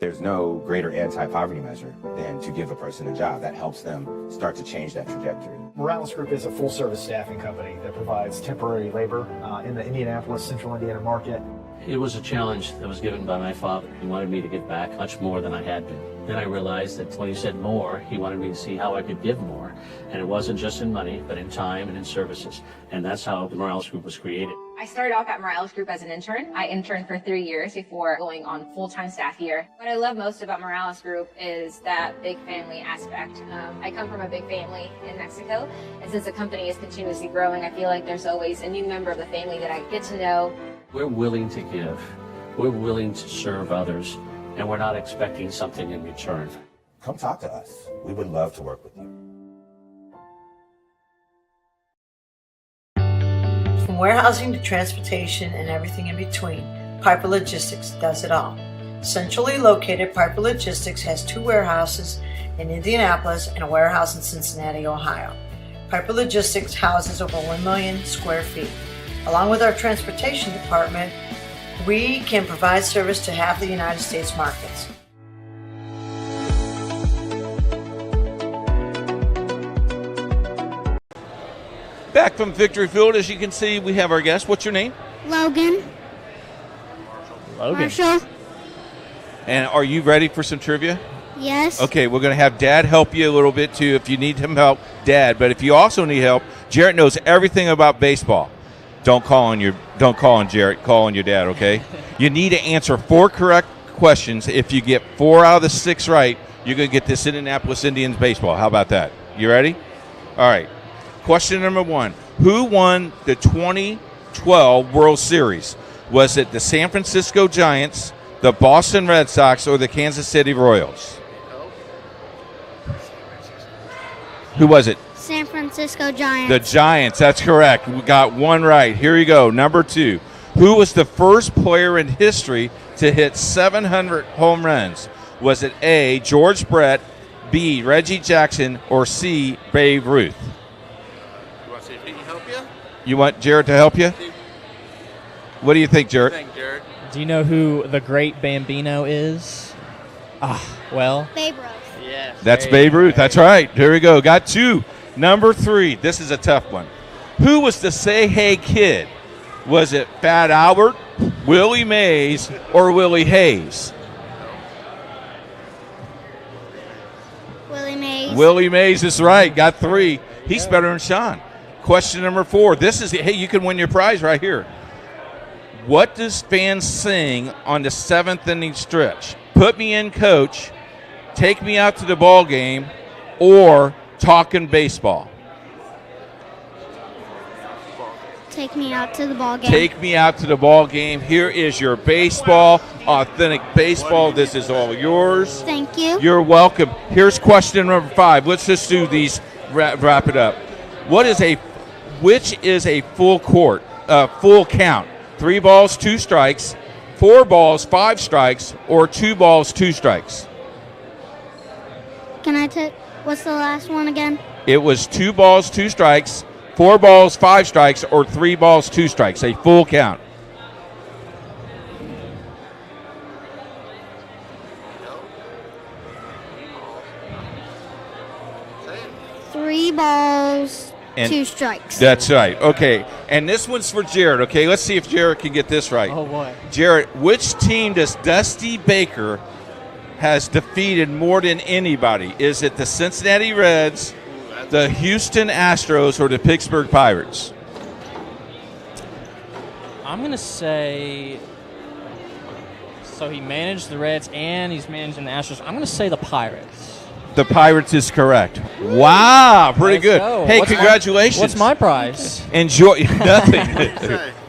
There's no greater anti-poverty measure than to give a person a job. That helps them start to change that trajectory. Morales Group is a full-service staffing company that provides temporary labor in the Indianapolis, Central Indiana market. It was a challenge that was given by my father. He wanted me to give back much more than I had been. Then I realized that when he said more, he wanted me to see how I could give more. And it wasn't just in money, but in time and in services. And that's how the Morales Group was created. I started off at Morales Group as an intern. I interned for 3 years before going on full-time staff here. What I love most about Morales Group is that big family aspect. I come from a big family in Mexico, and since the company is continuously growing, I feel like there's always a new member of the family that I get to know. We're willing to give. We're willing to serve others, and we're not expecting something in return. Come talk to us. We would love to work with you. From warehousing to transportation and everything in between, Piper Logistics does it all. Centrally located, Piper Logistics has 2 warehouses in Indianapolis and a warehouse in Cincinnati, Ohio. Piper Logistics houses over 1 million square feet. Along with our transportation department, we can provide service to half the United States markets. Back from Victory Field, as you can see, we have our guest. What's your name? Logan. Marshall. And are you ready for some trivia? Yes. Okay, we're going to have Dad help you a little bit too if you need him help, Dad. But if you also need help, Jarrett knows everything about baseball. Don't call on Jarrett, call on your dad, okay? You need to answer 4 correct questions. If you get 4 out of the 6 right, you're going to get this Indianapolis Indians baseball. How about that? You ready? All right. Question number 1. Who won the 2012 World Series? Was it the San Francisco Giants, the Boston Red Sox, or the Kansas City Royals? Who was it? San Francisco Giants. The Giants, that's correct. We got 1 right. Here you go. Number 2. Who was the first player in history to hit 700 home runs? Was it A, George Brett, B, Reggie Jackson, or C, Babe Ruth? You want to see if he can help you? You want Jarrett to help you? What do you think, Jarrett? Jarrett? Do you know who the great Bambino is? Well. Babe Ruth. Yes. That's Babe Ruth. That's right. Here we go. Got 2. Number 3. This is a tough one. Who was the Say Hey Kid? Was it Fat Albert, Willie Mays, or Willie Hayes? Willie Mays. Willie Mays is right. Got 3. He's better than Sean. Question number 4. This is, hey, you can win your prize right here. What does fans sing on the 7th inning stretch? Put me in, coach. Take me out to the ball game, or talking baseball. Take me out to the ball game. Take me out to the ball game. Here is your baseball, authentic baseball. This is all yours. Thank you. You're welcome. Here's question number 5. Let's just do these, wrap it up. Which is a full court, full count? 3 balls, 2 strikes, 4 balls, 5 strikes, or 2 balls, 2 strikes? Can I take, what's the last one again? It was 2 balls, 2 strikes, 4 balls, 5 strikes, or 3 balls, 2 strikes, a full count. Three balls, And 2 strikes. That's right. Okay. And this one's for Jared. Okay, let's see if Jared can get this right. Oh, boy. Jared, which team does Dusty Baker has defeated more than anybody? Is it the Cincinnati Reds, the Houston Astros, or the Pittsburgh Pirates? I'm going to say, so he managed the Reds and he's managing the Astros. I'm going to say the Pirates. The Pirates is correct. Wow, pretty Let's good. go. Hey, What's congratulations. What's my prize? Enjoy. Nothing.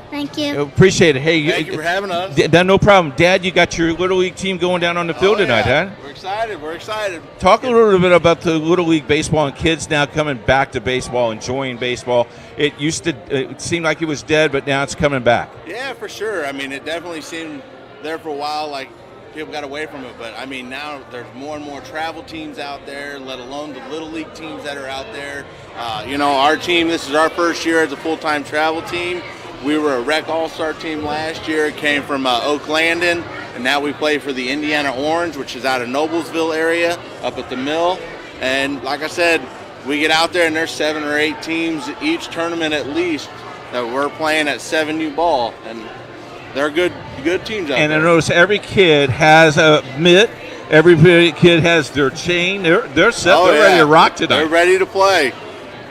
Thank you. Appreciate it. Hey, Thank you for having us. No problem. Dad, you got your Little League team going down on the field tonight, huh? We're excited. We're excited. Talk a little bit about the Little League baseball and kids now coming back to baseball, enjoying baseball. It seemed like it was dead, but now it's coming back. Yeah, for sure. I mean, it definitely seemed there for a while, like people got away from it. But, I mean, now there's more and more travel teams out there, let alone the Little League teams that are out there. Our team, this is our first year as a full-time travel team. We were a rec all-star team last year. It came from Oak Landon, and now we play for the Indiana Orange, which is out of Noblesville area, up at the mill. And like I said, we get out there, and there's 7 or 8 teams each tournament at least that we're playing at 7U ball, and they're good teams out there. And I notice every kid has a mitt. Every kid has their chain. They're set. They're ready to rock tonight. They're ready to play.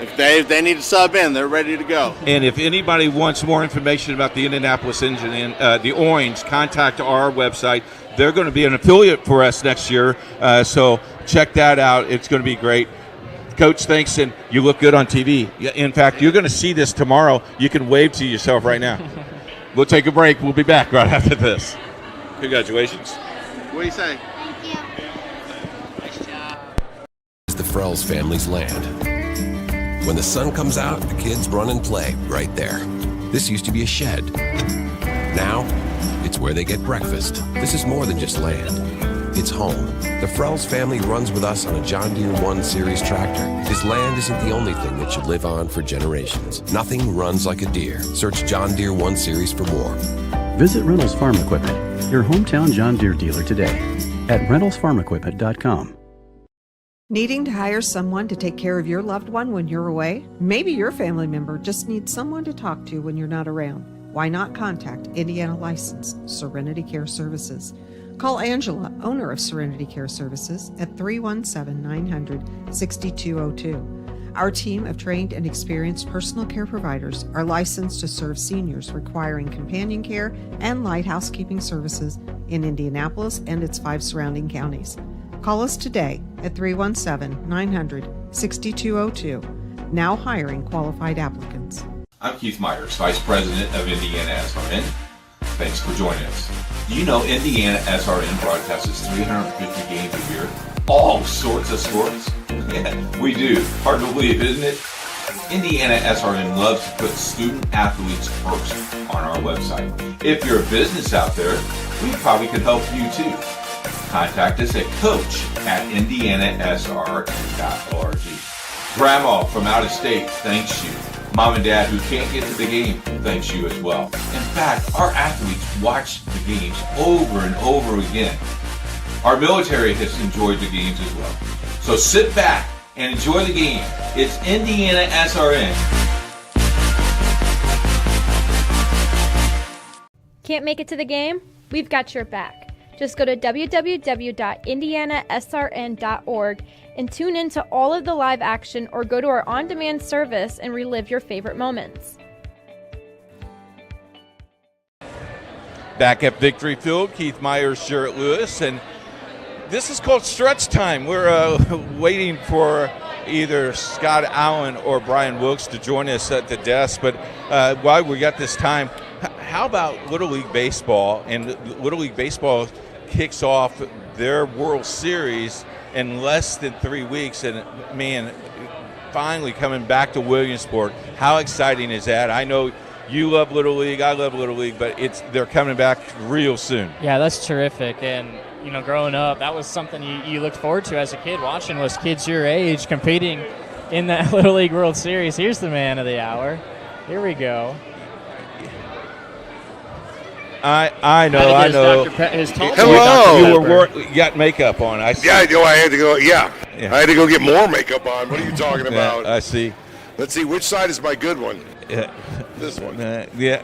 If they need to sub in, they're ready to go. And if anybody wants more information about the Indianapolis Engine and the Orange, contact our website. They're going to be an affiliate for us next year, so check that out. It's going to be great. Coach, thanks, and you look good on TV. In fact, you're going to see this tomorrow. You can wave to yourself right now. We'll take a break. We'll be back right after this. Congratulations. What do you say? Thank you. It's the Frells family's land. When the sun comes out, the kids run and play right there. This used to be a shed. Now, it's where they get breakfast. This is more than just land. It's home. The Frells family runs with us on a John Deere 1 Series tractor. This land isn't the only thing that should live on for generations. Nothing runs like a Deere. Search John Deere 1 Series for more. Visit Reynolds Farm Equipment, your hometown John Deere dealer today at reynoldsfarmequipment.com. Needing to hire someone to take care of your loved one when you're away? Maybe your family member just needs someone to talk to when you're not around. Why not contact Indiana licensed Serenity Care Services? Call Angela, owner of Serenity Care Services, at 317-900-6202. Our team of trained and experienced personal care providers are licensed to serve seniors requiring companion care and light housekeeping services in Indianapolis and its 5 surrounding counties. Call us today at 317-900-6202. Now hiring qualified applicants. I'm Keith Myers, Vice President of IndianaSRN. Thanks for joining us. Do you know IndianaSRN broadcasts 350 games a year? All sorts of sports? Yeah, we do. Hard to believe, isn't it? IndianaSRN loves to put student athletes first on our website. If you're a business out there, we probably could help you too. Contact us at coach@indianasrn.org. Grandma from out of state thanks you. Mom and Dad who can't get to the game thanks you as well. In fact, our athletes watch the games over and over again. Our military has enjoyed the games as well. So sit back and enjoy the game. It's IndianaSRN. Can't make it to the game? We've got your back. Just go to www.IndianaSRN.org and tune in to all of the live action or go to our on-demand service and relive your favorite moments. Back at Victory Field, Keith Myers, Jarrett Lewis, and this is called stretch time. We're waiting for either Scott Allen or Brian Wilkes to join us at the desk, but while we got this time, how about Little League Baseball? And Little League Baseball kicks off their World Series in less than 3 weeks, and man, finally coming back to Williamsport. How exciting is that? I know you love Little League, I love Little League, but they're coming back real soon. Yeah, that's terrific. And growing up, that was something you looked forward to as a kid. Watching was kids your age competing in that Little League World Series. Here's the man of the hour. Here we go. I know. Hello. You got makeup on. I see. Yeah, I had to go. Yeah, I had to go get more makeup on. What are you talking about? I see. Let's see, which side is my good one? Yeah. This one. Yeah.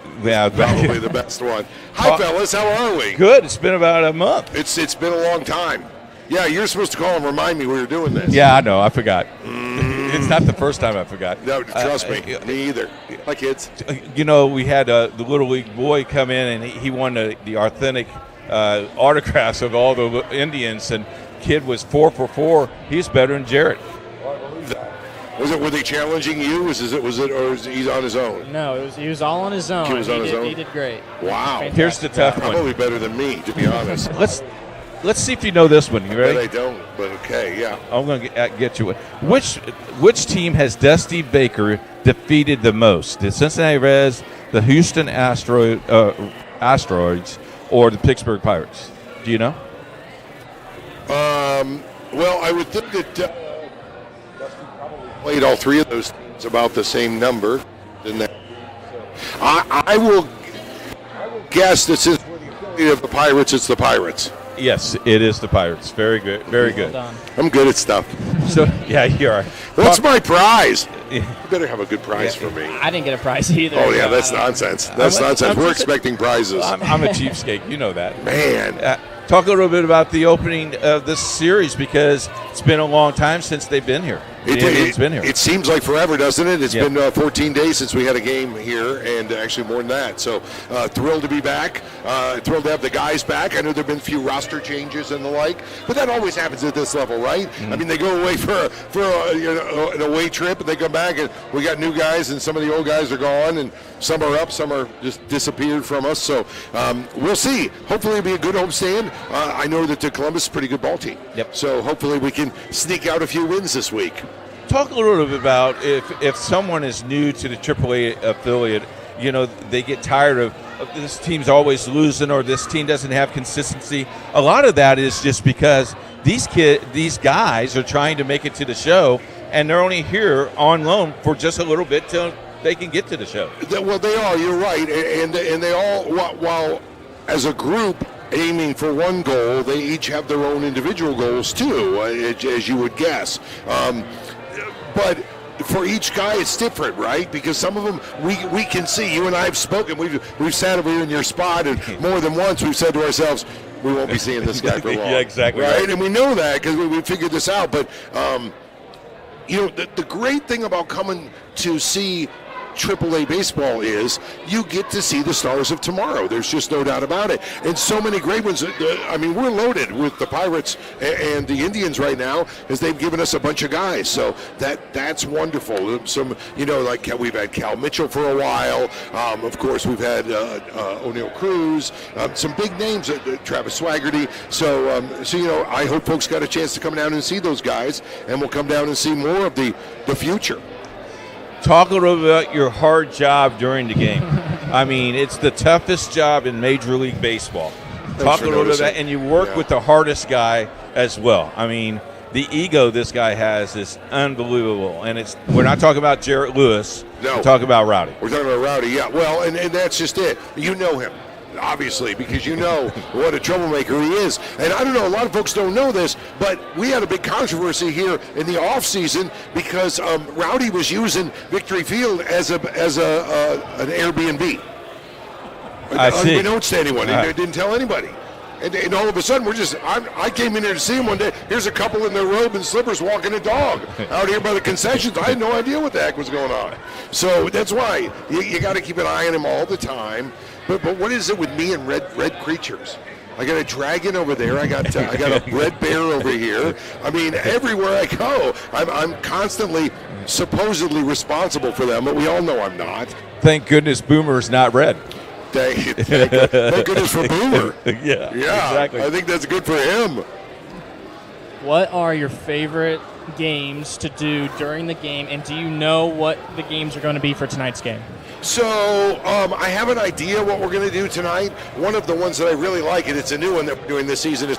Probably the best one. Hi, fellas. How are we? Good. It's been about a month. It's been a long time. Yeah, you're supposed to call and remind me we were doing this. Yeah, I know. I forgot. It's not the first time I forgot. No, trust me. Me either. My kids. We had the Little League boy come in, and he won the authentic autographs of all the Indians, and kid was 4 for 4. He's better than Jarrett. Were they challenging you? Was it, or is he on his own? No, he was all on his own. He did great. Wow. Fantastic. Here's the tough one. Probably better than me, to be honest. Let's see if you know this one. You ready? I don't, but okay, yeah. I'm going to get you one. Which team has Dusty Baker defeated the most? The Cincinnati Reds, the Houston Asteroids, or the Pittsburgh Pirates? Do you know? Well, I would think that Dusty probably played all three of those teams about the same number. I will guess that since we're the affiliate of the Pirates, it's the Pirates. Yes, it is the Pirates. Very good. Very good. Well done. I'm good at stuff. So, yeah, you are. What's my prize? You better have a good prize for me. I didn't get a prize either. Oh, yeah, that's nonsense. That's nonsense. We're expecting prizes. I'm a cheapskate. You know that. Man. Talk a little bit about the opening of this series, because it's been a long time since they've been here. It's been here. It seems like forever, doesn't it? It's been 14 days since we had a game here, and actually more than that. So thrilled to be back. Thrilled to have the guys back. I know there have been a few roster changes and the like, but that always happens at this level, right? Mm-hmm. I mean, they go away for an away trip, and they come back, and we got new guys, and some of the old guys are gone, and some are up, some are just disappeared from us. So we'll see. Hopefully it'll be a good homestand. I know that Columbus is a pretty good ball team. Yep. So hopefully we can sneak out a few wins this week. Talk a little bit about if someone is new to the AAA affiliate, they get tired of this team's always losing, or this team doesn't have consistency. A lot of that is just because these guys are trying to make it to the show, and they're only here on loan for just a little bit till they can get to the show. Well, they are. You're right, and they all, while as a group aiming for one goal, they each have their own individual goals too, as you would guess. But for each guy, it's different, right? Because some of them we can see. You and I have spoken. We've sat over here in your spot, and more than once we've said to ourselves, we won't be seeing this guy for long. Yeah, exactly. Right? And we know that because we figured this out. But the great thing about coming to see AAA baseball is you get to see the stars of tomorrow. There's just no doubt about it. And so many great ones. I mean, we're loaded with the Pirates and the Indians right now, as they've given us a bunch of guys. So that's wonderful. Some, like we've had Cal Mitchell for a while. Of course, we've had O'Neill Cruz. Some big names, Travis Swaggerty. So I hope folks got a chance to come down and see those guys, and we'll come down and see more of the future. Talk a little bit about your hard job during the game. I mean, it's the toughest job in Major League Baseball. Talk a little bit about that, and you work with the hardest guy as well. I mean, the ego this guy has is unbelievable, and we're not talking about Jarrett Lewis. No. We're talking about Rowdy. We're talking about Rowdy, yeah. Well, and that's just it. You know him, obviously, because you know what a troublemaker he is. And I don't know, a lot of folks don't know this, but we had a big controversy here in the offseason because Rowdy was using Victory Field as an Airbnb. I see. Unbeknownst to anyone. He didn't tell anybody. And all of a sudden, I came in here to see them one day. Here's a couple in their robe and slippers walking a dog out here by the concessions. I had no idea what the heck was going on. So that's why you got to keep an eye on him all the time. But what is it with me and red creatures? I got a dragon over there. I got a red bear over here. I mean, everywhere I go, I'm constantly supposedly responsible for them, but we all know I'm not. Thank goodness Boomer's not red. Thank goodness for Boomer. Yeah, exactly. I think that's good for him. What are your favorite games to do during the game, and do you know what the games are going to be for tonight's game? So I have an idea what we're going to do tonight. One of the ones that I really like, and it's a new one that we're doing this season, is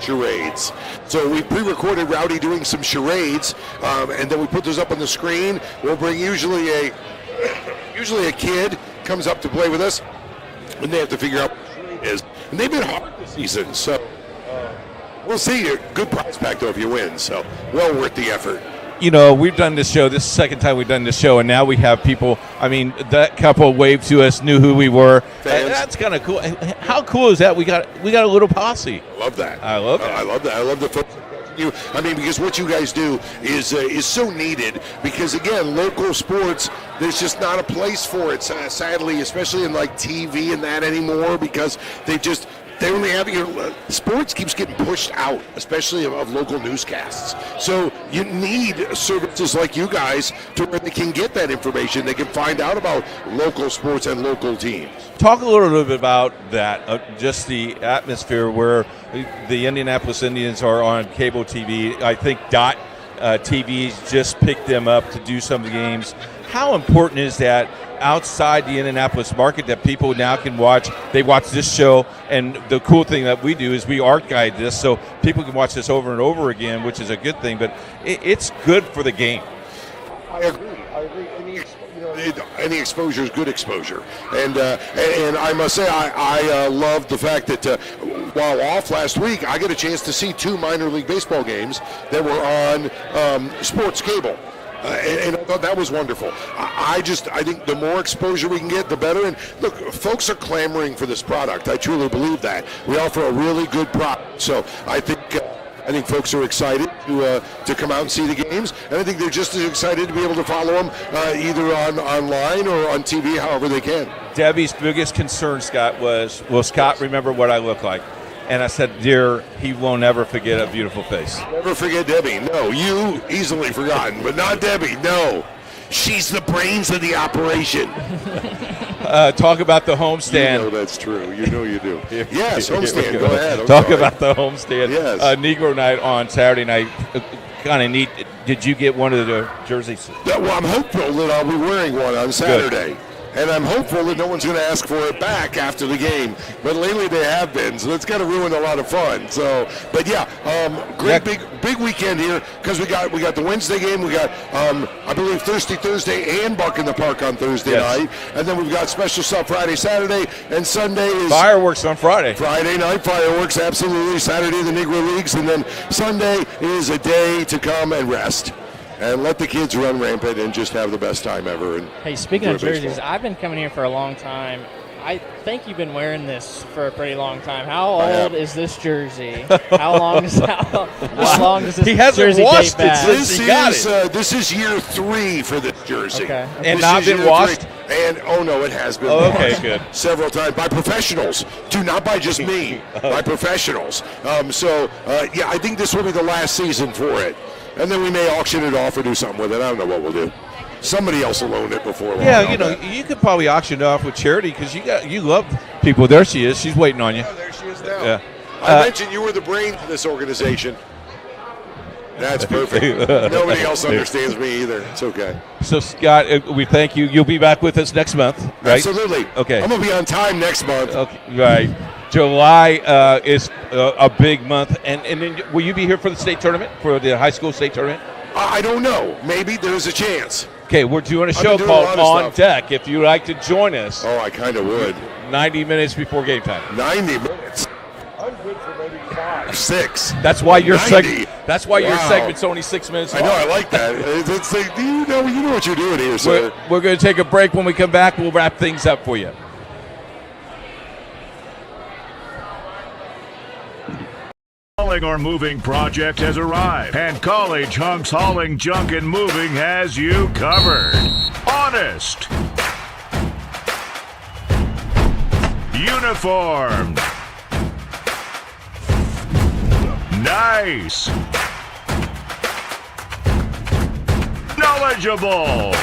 charades. So we pre-recorded Rowdy doing some charades, and then we put those up on the screen. We'll bring usually a kid comes up to play with us, and they have to figure out what it is. And they've been hard this season, so we'll see. A good prize pack though if you win, so well worth the effort. You know, we've done this show. This is the second time we've done this show, and now we have people. I mean, that couple waved to us, knew who we were. That's kind of cool. How cool is that? We got a little posse. I love that. I love that. I love that. I love the folks. Because what you guys do is so needed. Because again, local sports, there's just not a place for it. Sadly, especially in like TV and that anymore, because they only have sports keeps getting pushed out, especially of local newscasts. So you need services like you guys to where they can get that information. They can find out about local sports and local teams. Talk a little bit about that, just the atmosphere where the Indianapolis Indians are on cable TV. I think DOT TV's just picked them up to do some of the games. How important is that outside the Indianapolis market that people now can watch? They watch this show, and the cool thing that we do is we archive this so people can watch this over and over again, which is a good thing, but it's good for the game. I agree. Any exposure is good exposure, and I must say I love the fact that while off last week, I got a chance to see 2 minor league baseball games that were on sports cable. And I thought that was wonderful. I think the more exposure we can get, the better. And look, folks are clamoring for this product. I truly believe that. We offer a really good product. So I think folks are excited to come out and see the games, and I think they're just as excited to be able to follow them either online or on TV, however they can. Debbie's biggest concern, Scott, was, will Scott remember what I look like? And I said, dear, he will never forget a beautiful face. Never forget Debbie. No, you easily forgotten, but not Debbie. No, she's the brains of the operation. Talk about the homestand. You know that's true. You know you do. Yes, homestand. Go ahead. Talk about the homestand. Yes. Negro night on Saturday night. Kind of neat. Did you get one of the jerseys? Well, I'm hopeful that I'll be wearing one on Saturday. Good. And I'm hopeful that no one's going to ask for it back after the game. But lately they have been, so it's going to ruin a lot of fun. So, but yeah, big weekend here because we got the Wednesday game. We got I believe Thursday and Buck in the Park on Thursday night, and then we've got special stuff Friday, Saturday, and Sunday is fireworks on Friday. Friday night fireworks, absolutely. Saturday the Negro Leagues, and then Sunday is a day to come and rest. And let the kids run rampant and just have the best time ever. And hey, speaking of jerseys, I've been coming here for a long time. I think you've been wearing this for a pretty long time. How old is this jersey? How long does this jersey date back? This is year 3 for this jersey. Okay. And not been washed? And it has been washed. Okay, good. Several times by professionals. Not by just me, by professionals. I think this will be the last season for it. And then we may auction it off or do something with it. I don't know what we'll do. Somebody else will own it before long. Yeah, you could probably auction it off with charity because you love people. There she is. She's waiting on you. Oh, there she is now. Yeah. I mentioned you were the brain of this organization. That's perfect. Nobody else understands me either. It's okay. So, Scott, we thank you. You'll be back with us next month, right? Absolutely. Okay. I'm going to be on time next month. Okay, right. July is a big month. And then will you be here for the state tournament, for the high school state tournament? I don't know. Maybe there's a chance. Okay, we're doing a show called On Deck. If you'd like to join us. Oh, I kind of would. 90 minutes before game time. 90 minutes. I'm good for maybe 5. 6. That's why your segment's only 6 minutes long. I know, I like that. It's like, you know what you're doing here, sir. We're going to take a break. When we come back, we'll wrap things up for you. hauling or moving project has arrived, and College Hunks Hauling, Junk, and Moving has you covered. Honest. Uniformed. Nice. Knowledgeable.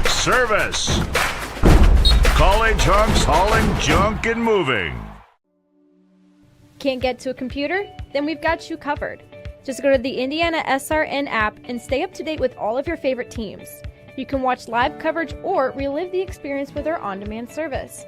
Service. College Hunks Hauling, Junk, and Moving. Can't get to a computer? Then we've got you covered. Just go to the IndianaSRN app and stay up to date with all of your favorite teams. You can watch live coverage or relive the experience with our on-demand service.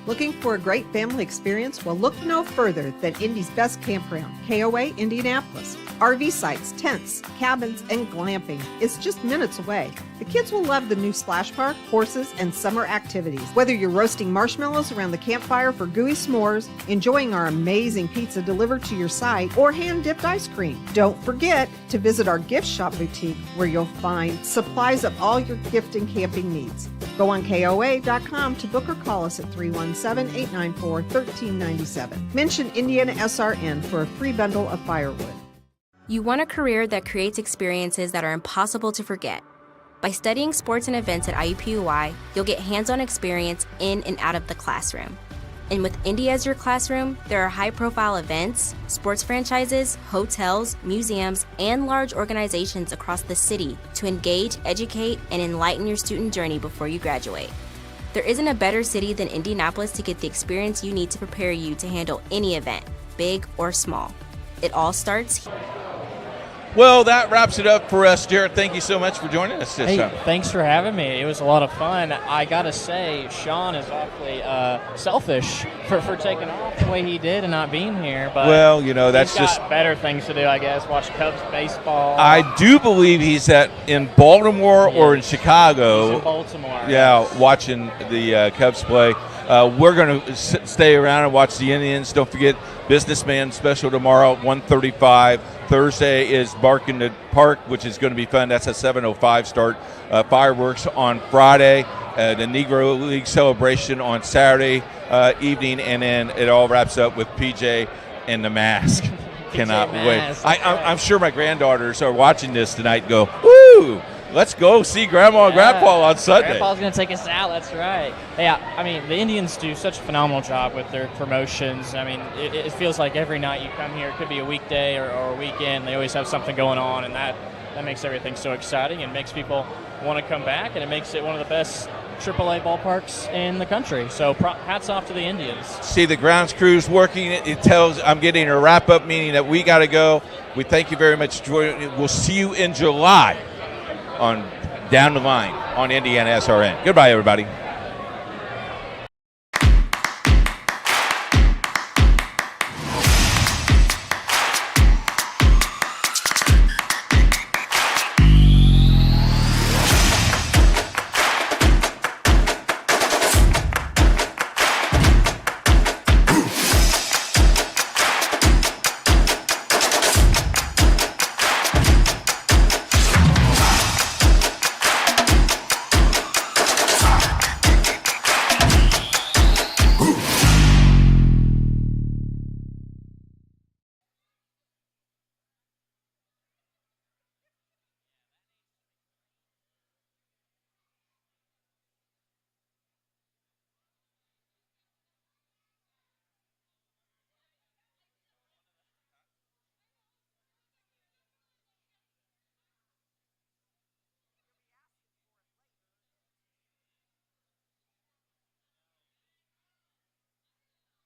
Looking for a great family experience? Well, look no further than Indy's best campground, KOA Indianapolis. RV sites, tents, cabins, and glamping. It's just minutes away. The kids will love the new splash park, horses, and summer activities. Whether you're roasting marshmallows around the campfire for gooey s'mores, enjoying our amazing pizza delivered to your site, or hand-dipped ice cream. Don't forget to visit our gift shop boutique where you'll find supplies of all your gift and camping needs. Go on KOA.com to book or call us at 317-894-1397. Mention IndianaSRN for a free bundle of firewood. You want a career that creates experiences that are impossible to forget. By studying sports and events at IUPUI, you'll get hands-on experience in and out of the classroom. And with Indy as your classroom, there are high-profile events, sports franchises, hotels, museums, and large organizations across the city to engage, educate, and enlighten your student journey before you graduate. There isn't a better city than Indianapolis to get the experience you need to prepare you to handle any event, big or small. It all starts here. Well, that wraps it up for us, Jared. Thank you so much for joining us this time. Thanks for having me. It was a lot of fun. I got to say, Sean is awfully selfish for taking off the way he did and not being here. But well, you know, that's he's got just better things to do, I guess. Watch Cubs baseball. I do believe he's in Baltimore or in Chicago. He's in Baltimore. Yeah, watching the Cubs play. We're going to stay around and watch the Indians. Don't forget, Businessman Special tomorrow at 1:35. Thursday is Bark in the Park, which is going to be fun. That's a 7:05 start. Fireworks on Friday. The Negro League celebration on Saturday evening. And then it all wraps up with PJ and the mask. Cannot wait. I'm sure my granddaughters are watching this tonight and go, woo! Let's go see Grandma and Grandpa on Sunday. Grandpa's going to take us out. That's right. Yeah, I mean, the Indians do such a phenomenal job with their promotions. I mean, it feels like every night you come here, it could be a weekday or a weekend, they always have something going on, and that makes everything so exciting and makes people want to come back, and it makes it one of the best AAA ballparks in the country. So hats off to the Indians. See the grounds crews working. It tells I'm getting a wrap-up meeting that we got to go. We thank you very much for joining. We'll see you in July on Down the Line on IndianaSRN. Goodbye, everybody.